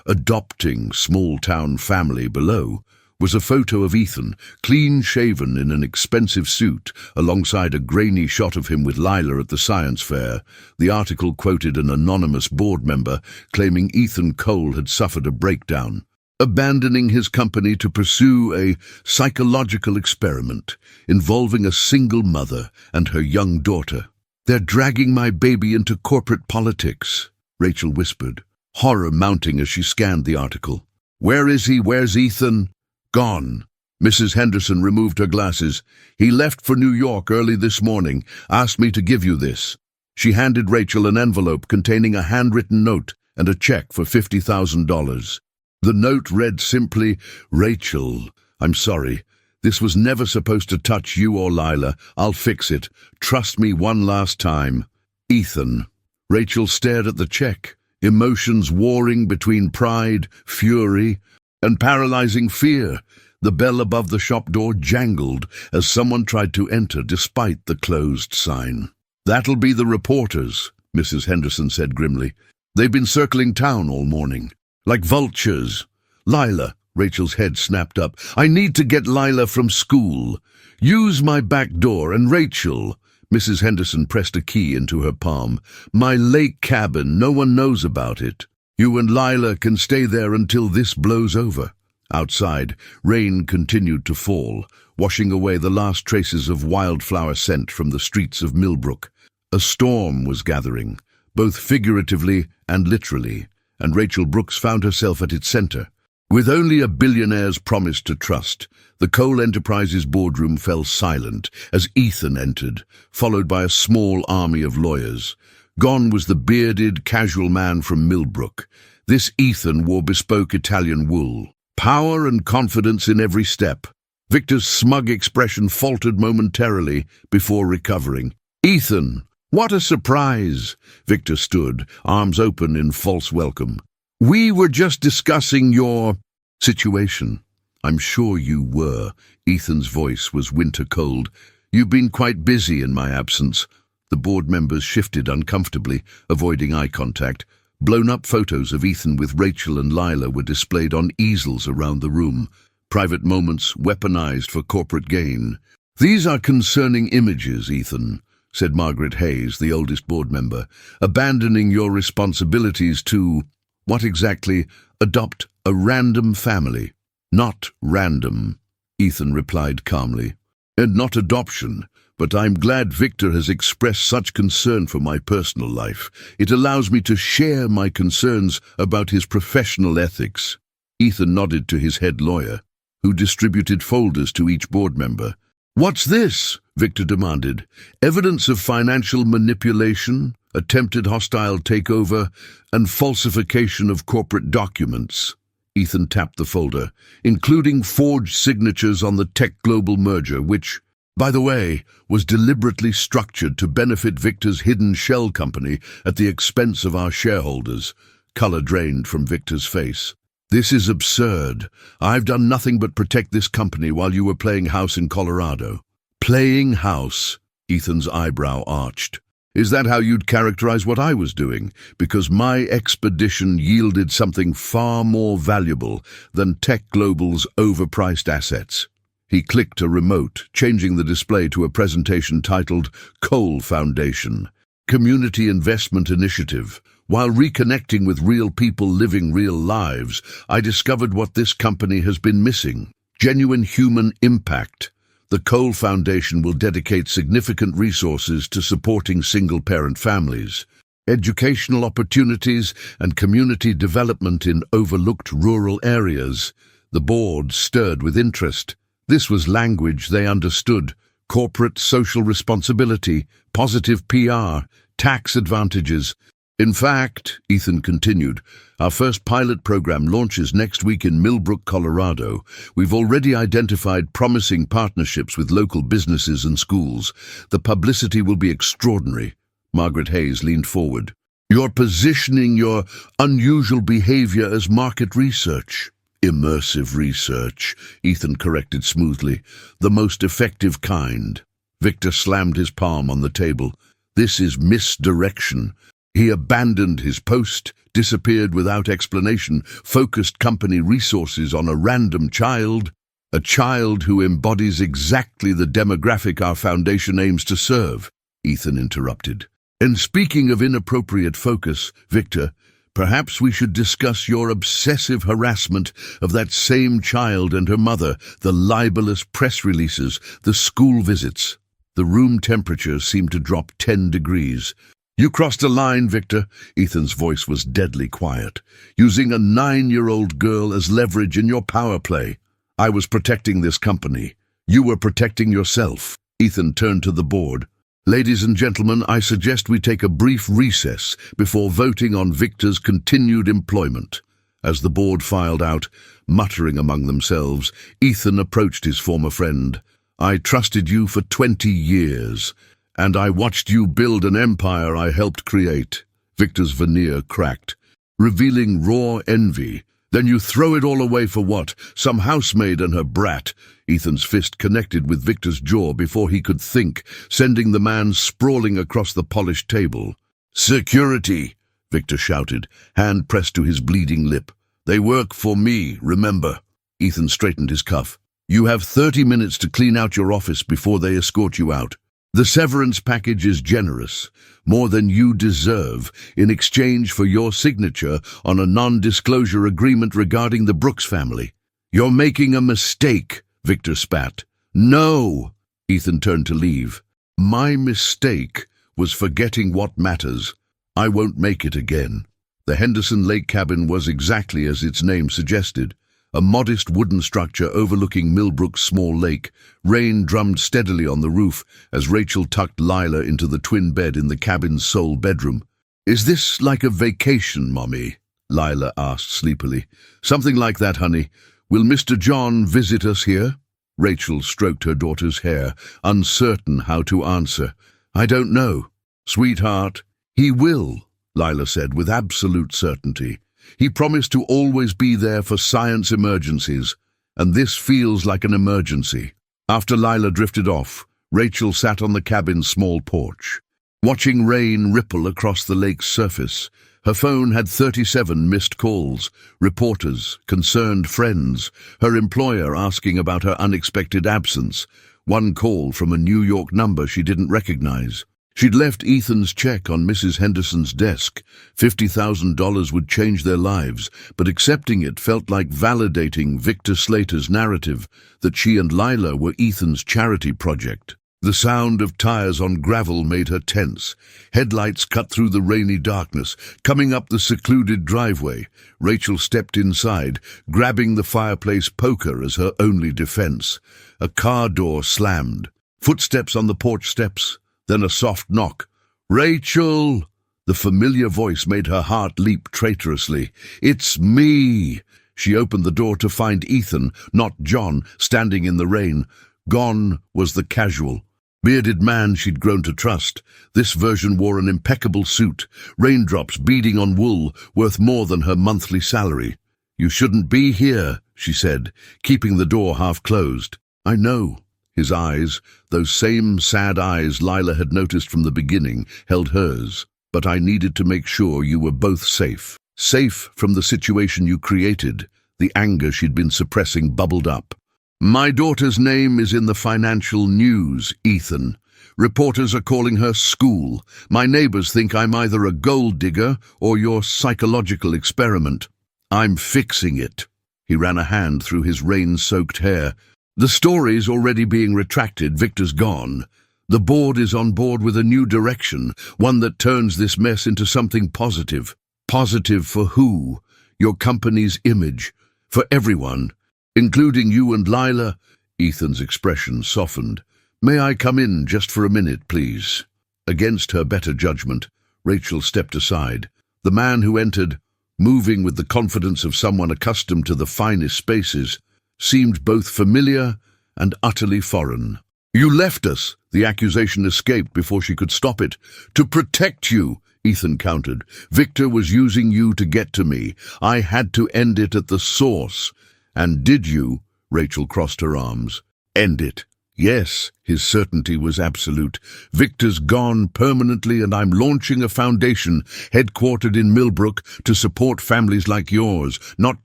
adopting small-town family." Below was a photo of Ethan, clean-shaven in an expensive suit, alongside a grainy shot of him with Lila at the science fair. The article quoted an anonymous board member claiming Ethan Cole had suffered a breakdown, abandoning his company to pursue a psychological experiment involving a single mother and her young daughter. "They're dragging my baby into corporate politics," Rachel whispered, horror mounting as she scanned the article. "Where is he? Where's Ethan?" "Gone." Mrs. Henderson removed her glasses. "He left for New York early this morning, asked me to give you this." She handed Rachel an envelope containing a handwritten note and a check for $50,000. The note read simply, "Rachel, I'm sorry. This was never supposed to touch you or Lila. I'll fix it. Trust me one last time. Ethan." Rachel stared at the check, emotions warring between pride, fury, and paralyzing fear. The bell above the shop door jangled as someone tried to enter despite the closed sign. "That'll be the reporters," Mrs. Henderson said grimly. "They've been circling town all morning, like vultures." "Lila," Rachel's head snapped up. "I need to get Lila from school. Use my back door, and Rachel," Mrs. Henderson pressed a key into her palm, "my lake cabin, no one knows about it. You and Lila can stay there until this blows over." Outside, rain continued to fall, washing away the last traces of wildflower scent from the streets of Millbrook. A storm was gathering, both figuratively and literally, and Rachel Brooks found herself at its center. With only a billionaire's promise to trust, the Cole Enterprises boardroom fell silent as Ethan entered, followed by a small army of lawyers. Gone was the bearded, casual man from Millbrook. This Ethan wore bespoke Italian wool. Power and confidence in every step. Victor's smug expression faltered momentarily before recovering. "Ethan, what a surprise!" Victor stood, arms open in false welcome. "We were just discussing your situation." "I'm sure you were." Ethan's voice was winter cold. "You've been quite busy in my absence." The board members shifted uncomfortably, avoiding eye contact. Blown-up photos of Ethan with Rachel and Lila were displayed on easels around the room. Private moments weaponized for corporate gain. "These are concerning images, Ethan," said Margaret Hayes, the oldest board member. "Abandoning your responsibilities to, what exactly, adopt a random family." "Not random," Ethan replied calmly. "And not adoption. But I'm glad Victor has expressed such concern for my personal life. It allows me to share my concerns about his professional ethics." Ethan nodded to his head lawyer, who distributed folders to each board member. "What's this?" Victor demanded. "Evidence of financial manipulation, attempted hostile takeover, and falsification of corporate documents." Ethan tapped the folder, "including forged signatures on the Tech Global merger, which, by the way, was deliberately structured to benefit Victor's hidden shell company at the expense of our shareholders." Color drained from Victor's face. "This is absurd. I've done nothing but protect this company while you were playing house in Colorado." "Playing house?" Ethan's eyebrow arched. "Is that how you'd characterize what I was doing? Because my expedition yielded something far more valuable than Tech Global's overpriced assets." He clicked a remote, changing the display to a presentation titled Cole Foundation, Community Investment Initiative. "While reconnecting with real people living real lives, I discovered what this company has been missing: genuine human impact. The Cole Foundation will dedicate significant resources to supporting single-parent families, educational opportunities, and community development in overlooked rural areas." The board stirred with interest. This was language they understood: corporate social responsibility, positive PR, tax advantages. "In fact," Ethan continued, "our first pilot program launches next week in Millbrook, Colorado. We've already identified promising partnerships with local businesses and schools. The publicity will be extraordinary." Margaret Hayes leaned forward. "You're positioning your unusual behavior as market research." "Immersive research," Ethan corrected smoothly. "The most effective kind." Victor slammed his palm on the table. "This is misdirection." He abandoned his post, disappeared without explanation, focused company resources on a random child, a child who embodies exactly the demographic our foundation aims to serve, Ethan interrupted. "And speaking of inappropriate focus, Victor, perhaps we should discuss your obsessive harassment of that same child and her mother, the libelous press releases, the school visits." The room temperature seemed to drop 10 degrees. "You crossed a line, Victor." Ethan's voice was deadly quiet. "Using a 9-year-old girl as leverage in your power play. I was protecting this company. You were protecting yourself." Ethan turned to the board. "Ladies and gentlemen, I suggest we take a brief recess before voting on Victor's continued employment." As the board filed out, muttering among themselves, Ethan approached his former friend. "I trusted you for 20 years. And I watched you build an empire I helped create." Victor's veneer cracked, revealing raw envy. "Then you throw it all away for what? Some housemaid and her brat?" Ethan's fist connected with Victor's jaw before he could think, sending the man sprawling across the polished table. "Security!" Victor shouted, hand pressed to his bleeding lip. "They work for me, remember." Ethan straightened his cuff. "You have 30 minutes to clean out your office before they escort you out. The severance package is generous, more than you deserve, in exchange for your signature on a non-disclosure agreement regarding the Brooks family." "You're making a mistake," Victor spat. No! Ethan turned to leave. My mistake was forgetting what matters. I won't make it again. The Henderson Lake cabin was exactly as its name suggested. A modest wooden structure overlooking Millbrook's small lake. Rain drummed steadily on the roof as Rachel tucked Lila into the twin bed in the cabin's sole bedroom. Is this like a vacation, Mommy? Lila asked sleepily. Something like that, honey. Will Mr. John visit us here? Rachel stroked her daughter's hair, uncertain how to answer. I don't know. Sweetheart, he will, Lila said with absolute certainty. He promised to always be there for science emergencies, and this feels like an emergency. After Lila drifted off, Rachel sat on the cabin's small porch, watching rain ripple across the lake's surface. Her phone had 37 missed calls, reporters, concerned friends, her employer asking about her unexpected absence, one call from a New York number she didn't recognize. She'd left Ethan's check on Mrs. Henderson's desk. $50,000 would change their lives, but accepting it felt like validating Victor Slater's narrative that she and Lila were Ethan's charity project. The sound of tires on gravel made her tense. Headlights cut through the rainy darkness. Coming up the secluded driveway, Rachel stepped inside, grabbing the fireplace poker as her only defense. A car door slammed. Footsteps on the porch steps, then a soft knock. Rachel! The familiar voice made her heart leap traitorously. It's me! She opened the door to find Ethan, not John, standing in the rain. Gone was the casual, bearded man she'd grown to trust. This version wore an impeccable suit, raindrops beading on wool worth more than her monthly salary. You shouldn't be here, she said, keeping the door half closed. I know. His eyes, those same sad eyes Lila had noticed from the beginning, held hers. But I needed to make sure you were both safe. Safe from the situation you created. The anger she'd been suppressing bubbled up. My daughter's name is in the financial news, Ethan. Reporters are calling her school. My neighbors think I'm either a gold digger or your psychological experiment. I'm fixing it. He ran a hand through his rain-soaked hair. The story's already being retracted. Victor's gone. The board is on board with a new direction, one that turns this mess into something positive. Positive for who? Your company's image. For everyone. Including you and Lila. Ethan's expression softened. May I come in just for a minute, please? Against her better judgment, Rachel stepped aside. The man who entered, moving with the confidence of someone accustomed to the finest spaces, seemed both familiar and utterly foreign. You left us, the accusation escaped before she could stop it. To protect you, Ethan countered. Victor was using you to get to me. I had to end it at the source. And did you? Rachel crossed her arms. End it. Yes, his certainty was absolute. Victor's gone permanently, and I'm launching a foundation headquartered in Millbrook to support families like yours. Not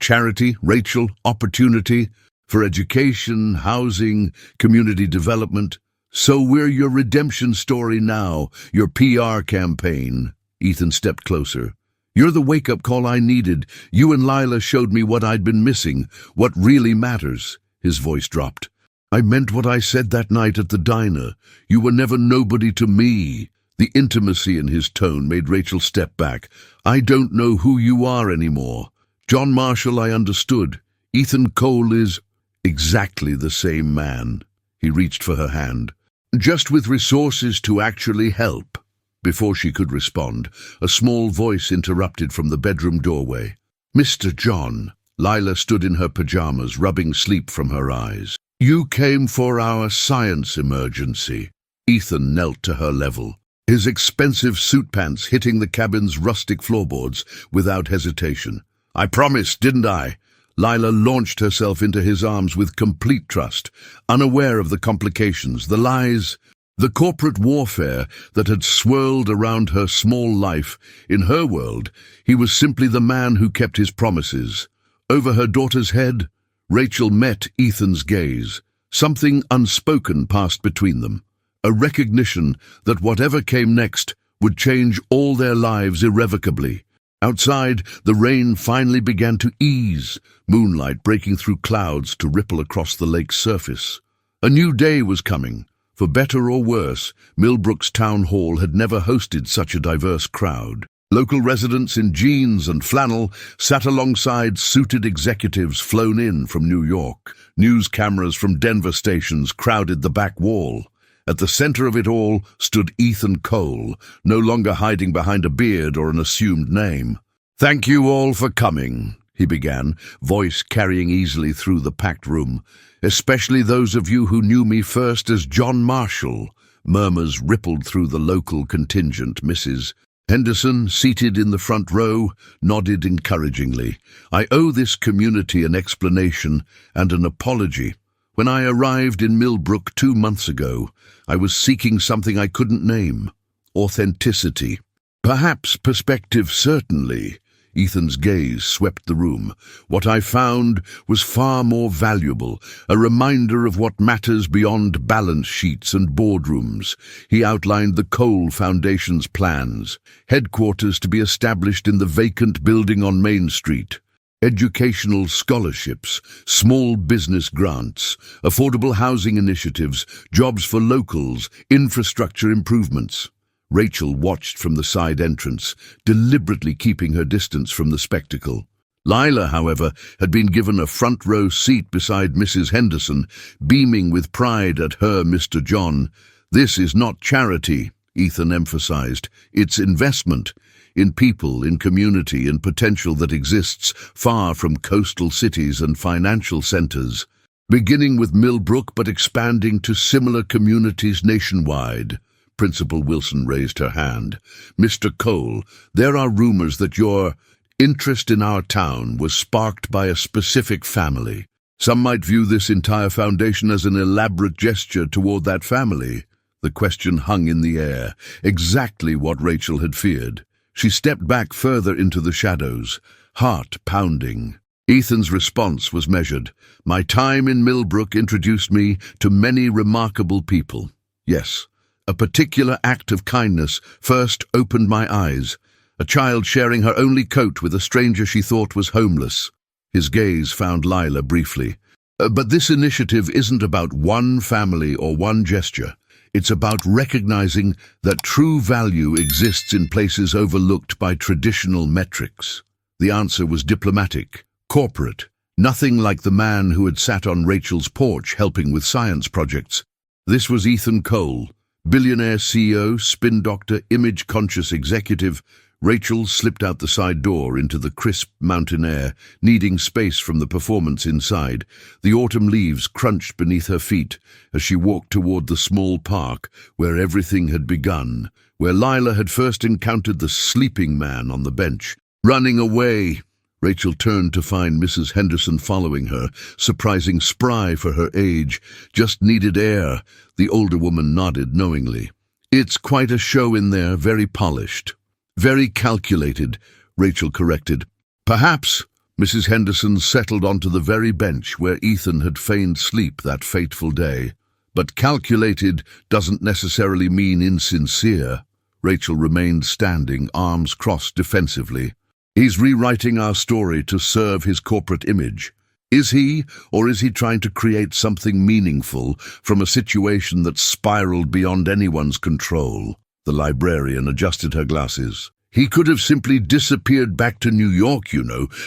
charity, Rachel, opportunity for education, housing, community development. So we're your redemption story now, your PR campaign. Ethan stepped closer. You're the wake-up call I needed. You and Lila showed me what I'd been missing, what really matters. His voice dropped. I meant what I said that night at the diner. You were never nobody to me. The intimacy in his tone made Rachel step back. I don't know who you are anymore. John Marshall, I understood. Ethan Cole is exactly the same man. He reached for her hand. Just with resources to actually help. Before she could respond, a small voice interrupted from the bedroom doorway. Mr. John. Lila stood in her pajamas, rubbing sleep from her eyes. You came for our science emergency. Ethan knelt to her level, his expensive suit pants hitting the cabin's rustic floorboards without hesitation. I promised, didn't I? Lila launched herself into his arms with complete trust, unaware of the complications, the lies, the corporate warfare that had swirled around her small life. In her world, he was simply the man who kept his promises. Over her daughter's head, Rachel met Ethan's gaze. Something unspoken passed between them, a recognition that whatever came next would change all their lives irrevocably. Outside, the rain finally began to ease, moonlight breaking through clouds to ripple across the lake's surface. A new day was coming. For better or worse, Millbrook's town hall had never hosted such a diverse crowd. Local residents in jeans and flannel sat alongside suited executives flown in from New York. News cameras from Denver stations crowded the back wall. At the center of it all stood Ethan Cole, no longer hiding behind a beard or an assumed name. "Thank you all for coming," he began, voice carrying easily through the packed room. "Especially those of you who knew me first as John Marshall." Murmurs rippled through the local contingent. Mrs. Henderson, seated in the front row, nodded encouragingly. "I owe this community an explanation and an apology. When I arrived in Millbrook 2 months ago, I was seeking something I couldn't name. Authenticity. Perhaps perspective, certainly." Ethan's gaze swept the room. "What I found was far more valuable, a reminder of what matters beyond balance sheets and boardrooms." He outlined the Cole Foundation's plans, headquarters to be established in the vacant building on Main Street. Educational scholarships, small business grants, affordable housing initiatives, jobs for locals, infrastructure improvements. Rachel watched from the side entrance, deliberately keeping her distance from the spectacle. Lila, however, had been given a front-row seat beside Mrs. Henderson, beaming with pride at her Mr. John. "This is not charity," Ethan emphasized. "It's investment. In people, in community, in potential that exists far from coastal cities and financial centers. Beginning with Millbrook but expanding to similar communities nationwide." Principal Wilson raised her hand. "Mr. Cole, there are rumors that your interest in our town was sparked by a specific family. Some might view this entire foundation as an elaborate gesture toward that family." The question hung in the air, exactly what Rachel had feared. She stepped back further into the shadows, heart pounding. Ethan's response was measured. "My time in Millbrook introduced me to many remarkable people. Yes, a particular act of kindness first opened my eyes. A child sharing her only coat with a stranger she thought was homeless." His gaze found Lila briefly. "But this initiative isn't about one family or one gesture. It's about recognizing that true value exists in places overlooked by traditional metrics." The answer was diplomatic, corporate, nothing like the man who had sat on Rachel's porch helping with science projects. This was Ethan Cole, billionaire CEO, spin doctor, image-conscious executive. Rachel slipped out the side door into the crisp mountain air, needing space from the performance inside. The autumn leaves crunched beneath her feet as she walked toward the small park where everything had begun, where Lila had first encountered the sleeping man on the bench. "Running away!" Rachel turned to find Mrs. Henderson following her, surprising spry for her age. "Just needed air." The older woman nodded knowingly. "It's quite a show in there, very polished." "Very calculated," Rachel corrected. "Perhaps." Mrs. Henderson settled onto the very bench where Ethan had feigned sleep that fateful day. "But calculated doesn't necessarily mean insincere." Rachel remained standing, arms crossed defensively. "He's rewriting our story to serve his corporate image. Is he, or is he trying to create something meaningful from a situation that spiraled beyond anyone's control?" The librarian adjusted her glasses. "He could have simply disappeared back to New York,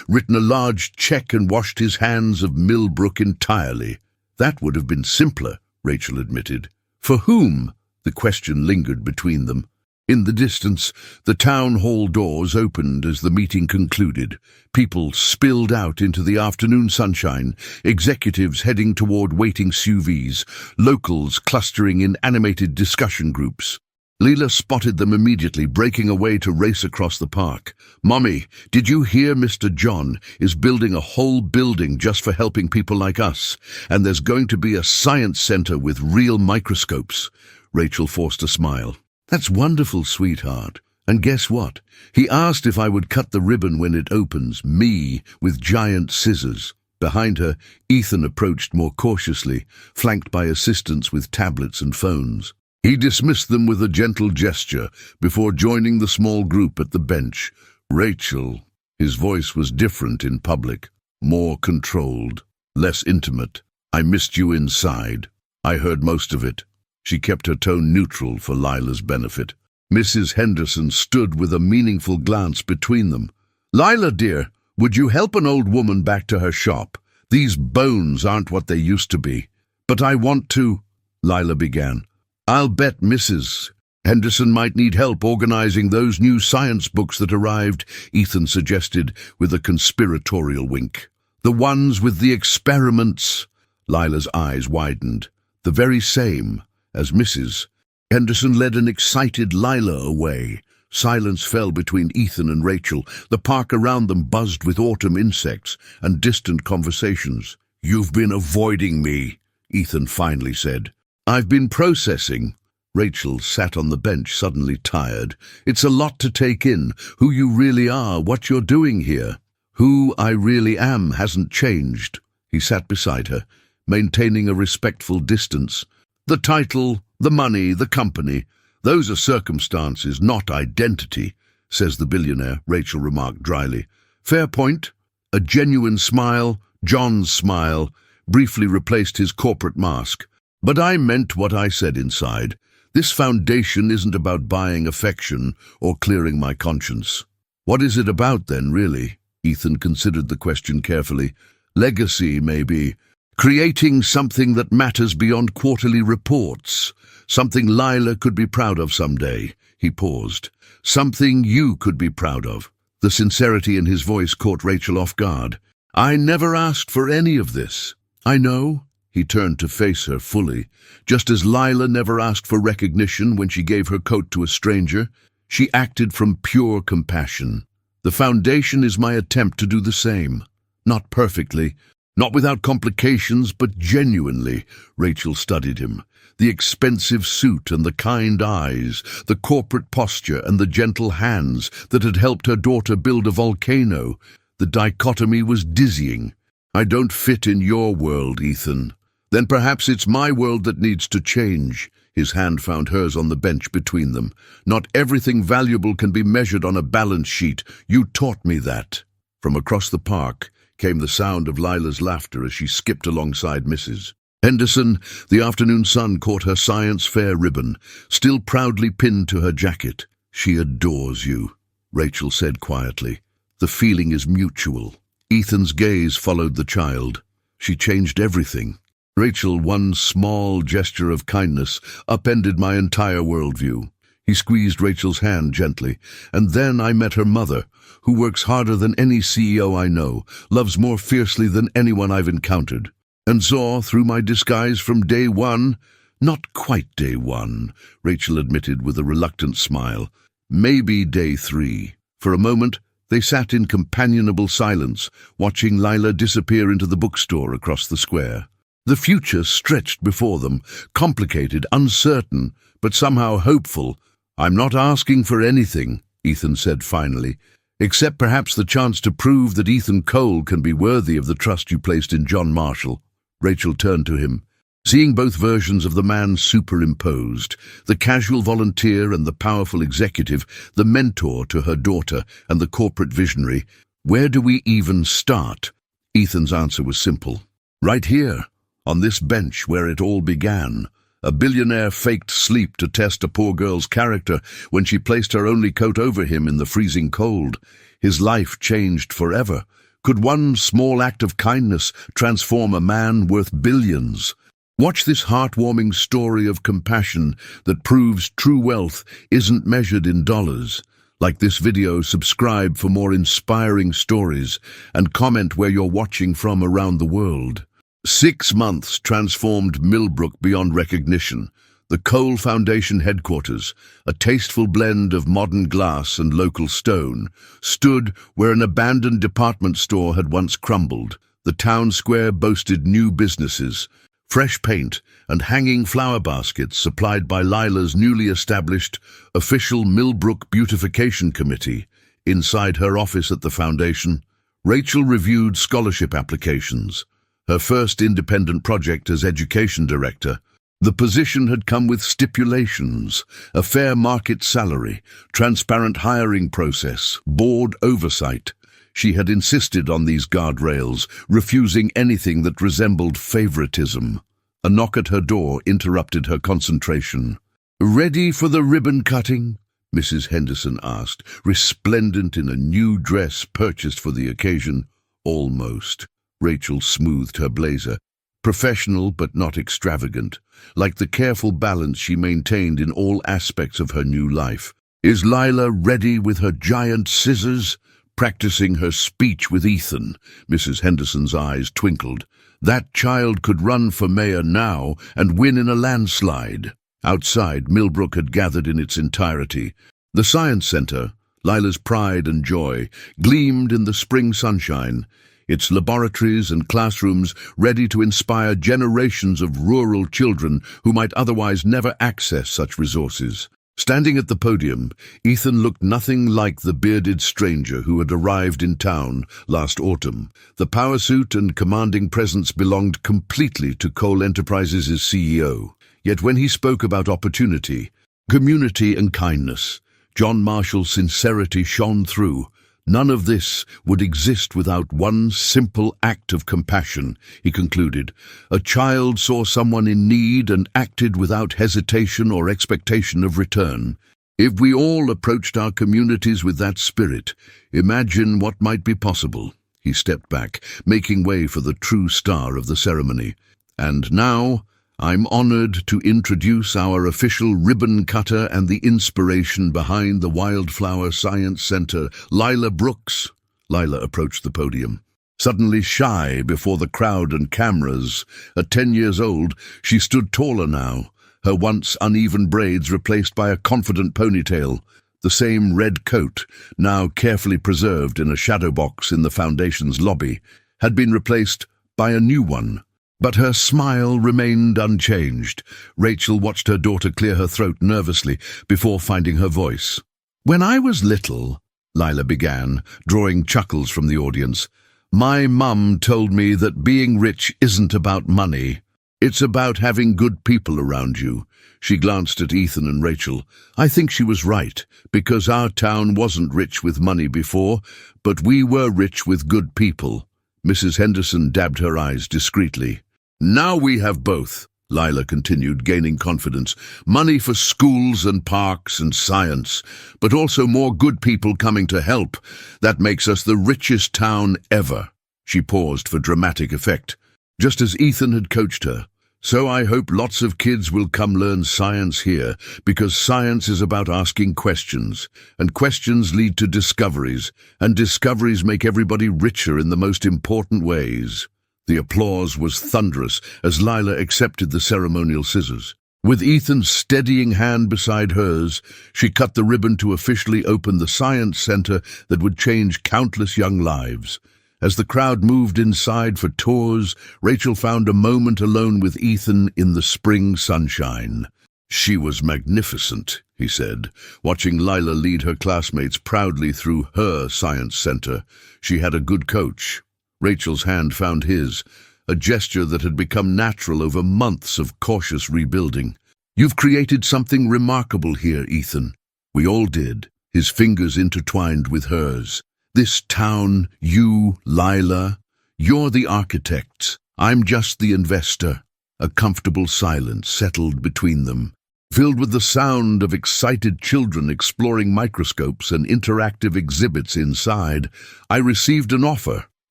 written a large check and washed his hands of Millbrook entirely. That would have been simpler," Rachel admitted. "For whom?" The question lingered between them. In the distance, the town hall doors opened as the meeting concluded. People spilled out into the afternoon sunshine, executives heading toward waiting SUVs, locals clustering in animated discussion groups. Lila spotted them immediately, breaking away to race across the park. "Mommy, did you hear Mr. John is building a whole building just for helping people like us? And there's going to be a science center with real microscopes." Rachel forced a smile. "That's wonderful, sweetheart. And guess what? He asked if I would cut the ribbon when it opens, me, with giant scissors." Behind her, Ethan approached more cautiously, flanked by assistants with tablets and phones. He dismissed them with a gentle gesture before joining the small group at the bench. "Rachel," his voice was different in public, more controlled, less intimate. "I missed you inside." I heard most of it. She kept her tone neutral for Lila's benefit. Mrs. Henderson stood with a meaningful glance between them. Lila, dear, would you help an old woman back to her shop? These bones aren't what they used to be. But I want to, Lila began. I'll bet Mrs. Henderson might need help organizing those new science books that arrived, Ethan suggested with a conspiratorial wink. The ones with the experiments. Lila's eyes widened. The very same as Mrs. Henderson led an excited Lila away. Silence fell between Ethan and Rachel. The park around them buzzed with autumn insects and distant conversations. You've been avoiding me, Ethan finally said. I've been processing. Rachel sat on the bench, suddenly tired. It's a lot to take in, who you really are, what you're doing here. Who I really am hasn't changed. He sat beside her, maintaining a respectful distance. The title, the money, the company, those are circumstances, not identity, says the billionaire, Rachel remarked dryly. Fair point. A genuine smile, John's smile, briefly replaced his corporate mask. But I meant what I said inside. This foundation isn't about buying affection or clearing my conscience. What is it about then, really? Ethan considered the question carefully. Legacy, maybe. Creating something that matters beyond quarterly reports. Something Lila could be proud of someday. He paused. Something you could be proud of. The sincerity in his voice caught Rachel off guard. I never asked for any of this. I know. He turned to face her fully. Just as Lila never asked for recognition when she gave her coat to a stranger, she acted from pure compassion. The foundation is my attempt to do the same. Not perfectly, not without complications, but genuinely. Rachel studied him. The expensive suit and the kind eyes, the corporate posture and the gentle hands that had helped her daughter build a volcano. The dichotomy was dizzying. I don't fit in your world, Ethan. Then perhaps it's my world that needs to change. His hand found hers on the bench between them. Not everything valuable can be measured on a balance sheet. You taught me that. From across the park came the sound of Lila's laughter as she skipped alongside Mrs. Henderson. The afternoon sun caught her science fair ribbon, still proudly pinned to her jacket. She adores you, Rachel said quietly. The feeling is mutual. Ethan's gaze followed the child. She changed everything. Rachel, one small gesture of kindness upended my entire worldview. He squeezed Rachel's hand gently. And then I met her mother, who works harder than any CEO I know, loves more fiercely than anyone I've encountered, and saw through my disguise from day one. Not quite day one, Rachel admitted with a reluctant smile. Maybe day 3. For a moment, they sat in companionable silence, watching Lila disappear into the bookstore across the square. The future stretched before them, complicated, uncertain, but somehow hopeful. I'm not asking for anything, Ethan said finally, except perhaps the chance to prove that Ethan Cole can be worthy of the trust you placed in John Marshall. Rachel turned to him, seeing both versions of the man superimposed, the casual volunteer and the powerful executive, the mentor to her daughter and the corporate visionary. Where do we even start? Ethan's answer was simple. Right here, on this bench where it all began. A billionaire faked sleep to test a poor girl's character when she placed her only coat over him in the freezing cold. His life changed forever. Could one small act of kindness transform a man worth billions? Watch this heartwarming story of compassion that proves true wealth isn't measured in dollars. Like this video, subscribe for more inspiring stories and comment where you're watching from around the world. 6 months transformed Millbrook beyond recognition. The Cole Foundation headquarters, a tasteful blend of modern glass and local stone, stood where an abandoned department store had once crumbled. The town square boasted new businesses, fresh paint and hanging flower baskets supplied by Lila's newly established official Millbrook Beautification Committee. Inside her office at the foundation, Rachel reviewed scholarship applications. Her first independent project as education director. The position had come with stipulations, a fair market salary, transparent hiring process, board oversight. She had insisted on these guardrails, refusing anything that resembled favoritism. A knock at her door interrupted her concentration. "Ready for the ribbon cutting?" Mrs. Henderson asked, resplendent in a new dress purchased for the occasion. "Almost." Rachel smoothed her blazer. Professional but not extravagant, like the careful balance she maintained in all aspects of her new life. "Is Lila ready with her giant scissors?" Practicing her speech with Ethan, Mrs. Henderson's eyes twinkled. That child could run for mayor now and win in a landslide. Outside, Millbrook had gathered in its entirety. The Science Center, Lila's pride and joy, gleamed in the spring sunshine, its laboratories and classrooms ready to inspire generations of rural children who might otherwise never access such resources. Standing at the podium, Ethan looked nothing like the bearded stranger who had arrived in town last autumn. The power suit and commanding presence belonged completely to Cole Enterprises' CEO. Yet when he spoke about opportunity, community and kindness, John Marshall's sincerity shone through. None of this would exist without one simple act of compassion, he concluded. A child saw someone in need and acted without hesitation or expectation of return. If we all approached our communities with that spirit, imagine what might be possible. He stepped back, making way for the true star of the ceremony. And now, I'm honored to introduce our official ribbon cutter and the inspiration behind the Wildflower Science Center, Lila Brooks. Lila approached the podium. Suddenly shy before the crowd and cameras, at 10 years old, she stood taller now, her once uneven braids replaced by a confident ponytail. The same red coat, now carefully preserved in a shadow box in the foundation's lobby, had been replaced by a new one. But her smile remained unchanged. Rachel watched her daughter clear her throat nervously before finding her voice. "When I was little," Lila began, drawing chuckles from the audience, "my mum told me that being rich isn't about money. It's about having good people around you." She glanced at Ethan and Rachel. "I think she was right, because our town wasn't rich with money before, but we were rich with good people." Mrs. Henderson dabbed her eyes discreetly. "Now we have both," Lila continued, gaining confidence. "Money for schools and parks and science, but also more good people coming to help. That makes us the richest town ever." She paused for dramatic effect, just as Ethan had coached her. "So I hope lots of kids will come learn science here, because science is about asking questions, and questions lead to discoveries, and discoveries make everybody richer in the most important ways." The applause was thunderous as Lila accepted the ceremonial scissors. With Ethan's steadying hand beside hers, she cut the ribbon to officially open the Science Center that would change countless young lives. As the crowd moved inside for tours, Rachel found a moment alone with Ethan in the spring sunshine. "She was magnificent," he said, watching Lila lead her classmates proudly through her Science Center. She had a good coach. Rachel's hand found his, a gesture that had become natural over months of cautious rebuilding. "You've created something remarkable here, Ethan." "We all did," his fingers intertwined with hers. "This town, you, Lila, you're the architects. I'm just the investor." A comfortable silence settled between them, filled with the sound of excited children exploring microscopes and interactive exhibits inside. "I received an offer,"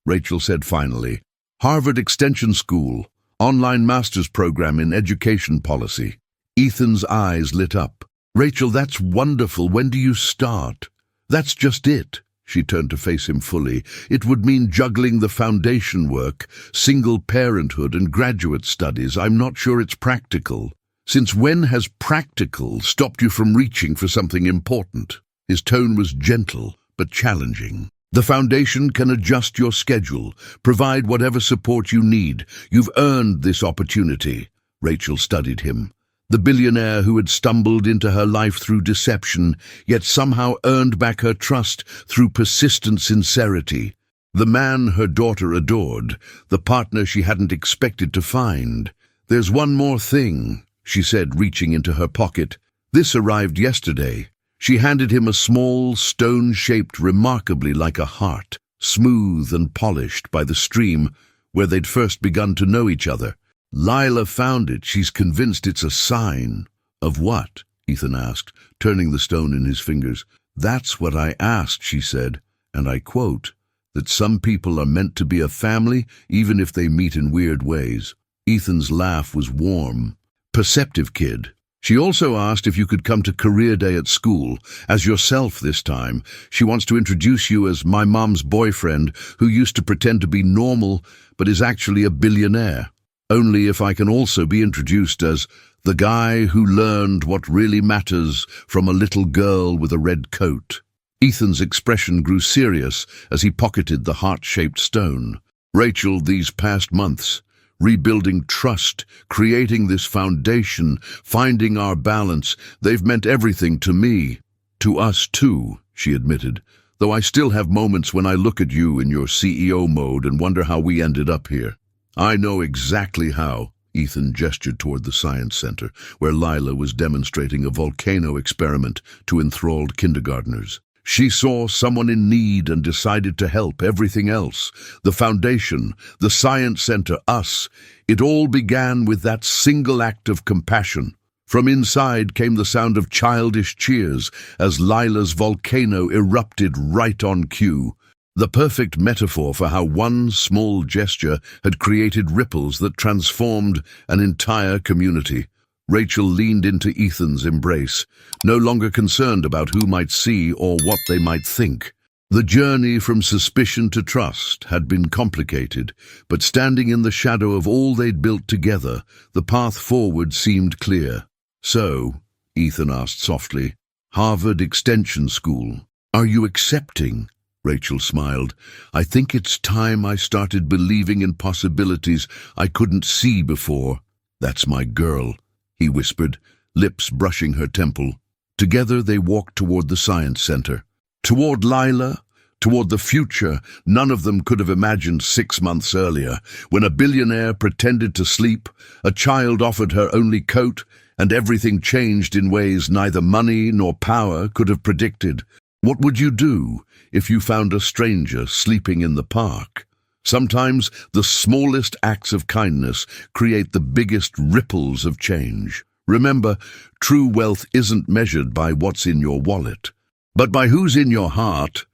Rachel said finally. "Harvard Extension School, online master's program in education policy." Ethan's eyes lit up. "Rachel, that's wonderful. When do you start?" "That's just it." She turned to face him fully. "It would mean juggling the foundation work, single parenthood and graduate studies. I'm not sure it's practical." "Since when has practical stopped you from reaching for something important?" His tone was gentle but challenging. "The foundation can adjust your schedule, provide whatever support you need. You've earned this opportunity." Rachel studied him. The billionaire who had stumbled into her life through deception, yet somehow earned back her trust through persistent sincerity. The man her daughter adored, the partner she hadn't expected to find. "There's one more thing," she said, reaching into her pocket. "This arrived yesterday." She handed him a small, stone shaped remarkably like a heart, smooth and polished by the stream where they'd first begun to know each other. Lila found it. She's convinced it's a sign. Of what? Ethan asked, turning the stone in his fingers. That's what I asked, she said, and I quote, that some people are meant to be a family even if they meet in weird ways. Ethan's laugh was warm. Perceptive kid. She also asked if you could come to career day at school, as yourself this time. She wants to introduce you as my mom's boyfriend, who used to pretend to be normal, but is actually a billionaire. Only if I can also be introduced as the guy who learned what really matters from a little girl with a red coat. Ethan's expression grew serious as he pocketed the heart-shaped stone. Rachel, these past months, rebuilding trust, creating this foundation, finding our balance, they've meant everything to me. To us too, she admitted, though I still have moments when I look at you in your CEO mode and wonder how we ended up here. I know exactly how. Ethan gestured toward the science center, where Lila was demonstrating a volcano experiment to enthralled kindergartners. She saw someone in need and decided to help. Everything else, the foundation, the science center, us, it all began with that single act of compassion. From inside came the sound of childish cheers as Lila's volcano erupted right on cue. The perfect metaphor for how one small gesture had created ripples that transformed an entire community. Rachel leaned into Ethan's embrace, no longer concerned about who might see or what they might think. The journey from suspicion to trust had been complicated, but standing in the shadow of all they'd built together, the path forward seemed clear. So, Ethan asked softly, Harvard Extension School, are you accepting? Rachel smiled. I think it's time I started believing in possibilities I couldn't see before. That's my girl, he whispered, lips brushing her temple. Together they walked toward the science center. Toward Lila, toward the future none of them could have imagined 6 months earlier, when a billionaire pretended to sleep, a child offered her only coat, and everything changed in ways neither money nor power could have predicted. What would you do if you found a stranger sleeping in the park? Sometimes the smallest acts of kindness create the biggest ripples of change. Remember, true wealth isn't measured by what's in your wallet, but by who's in your heart.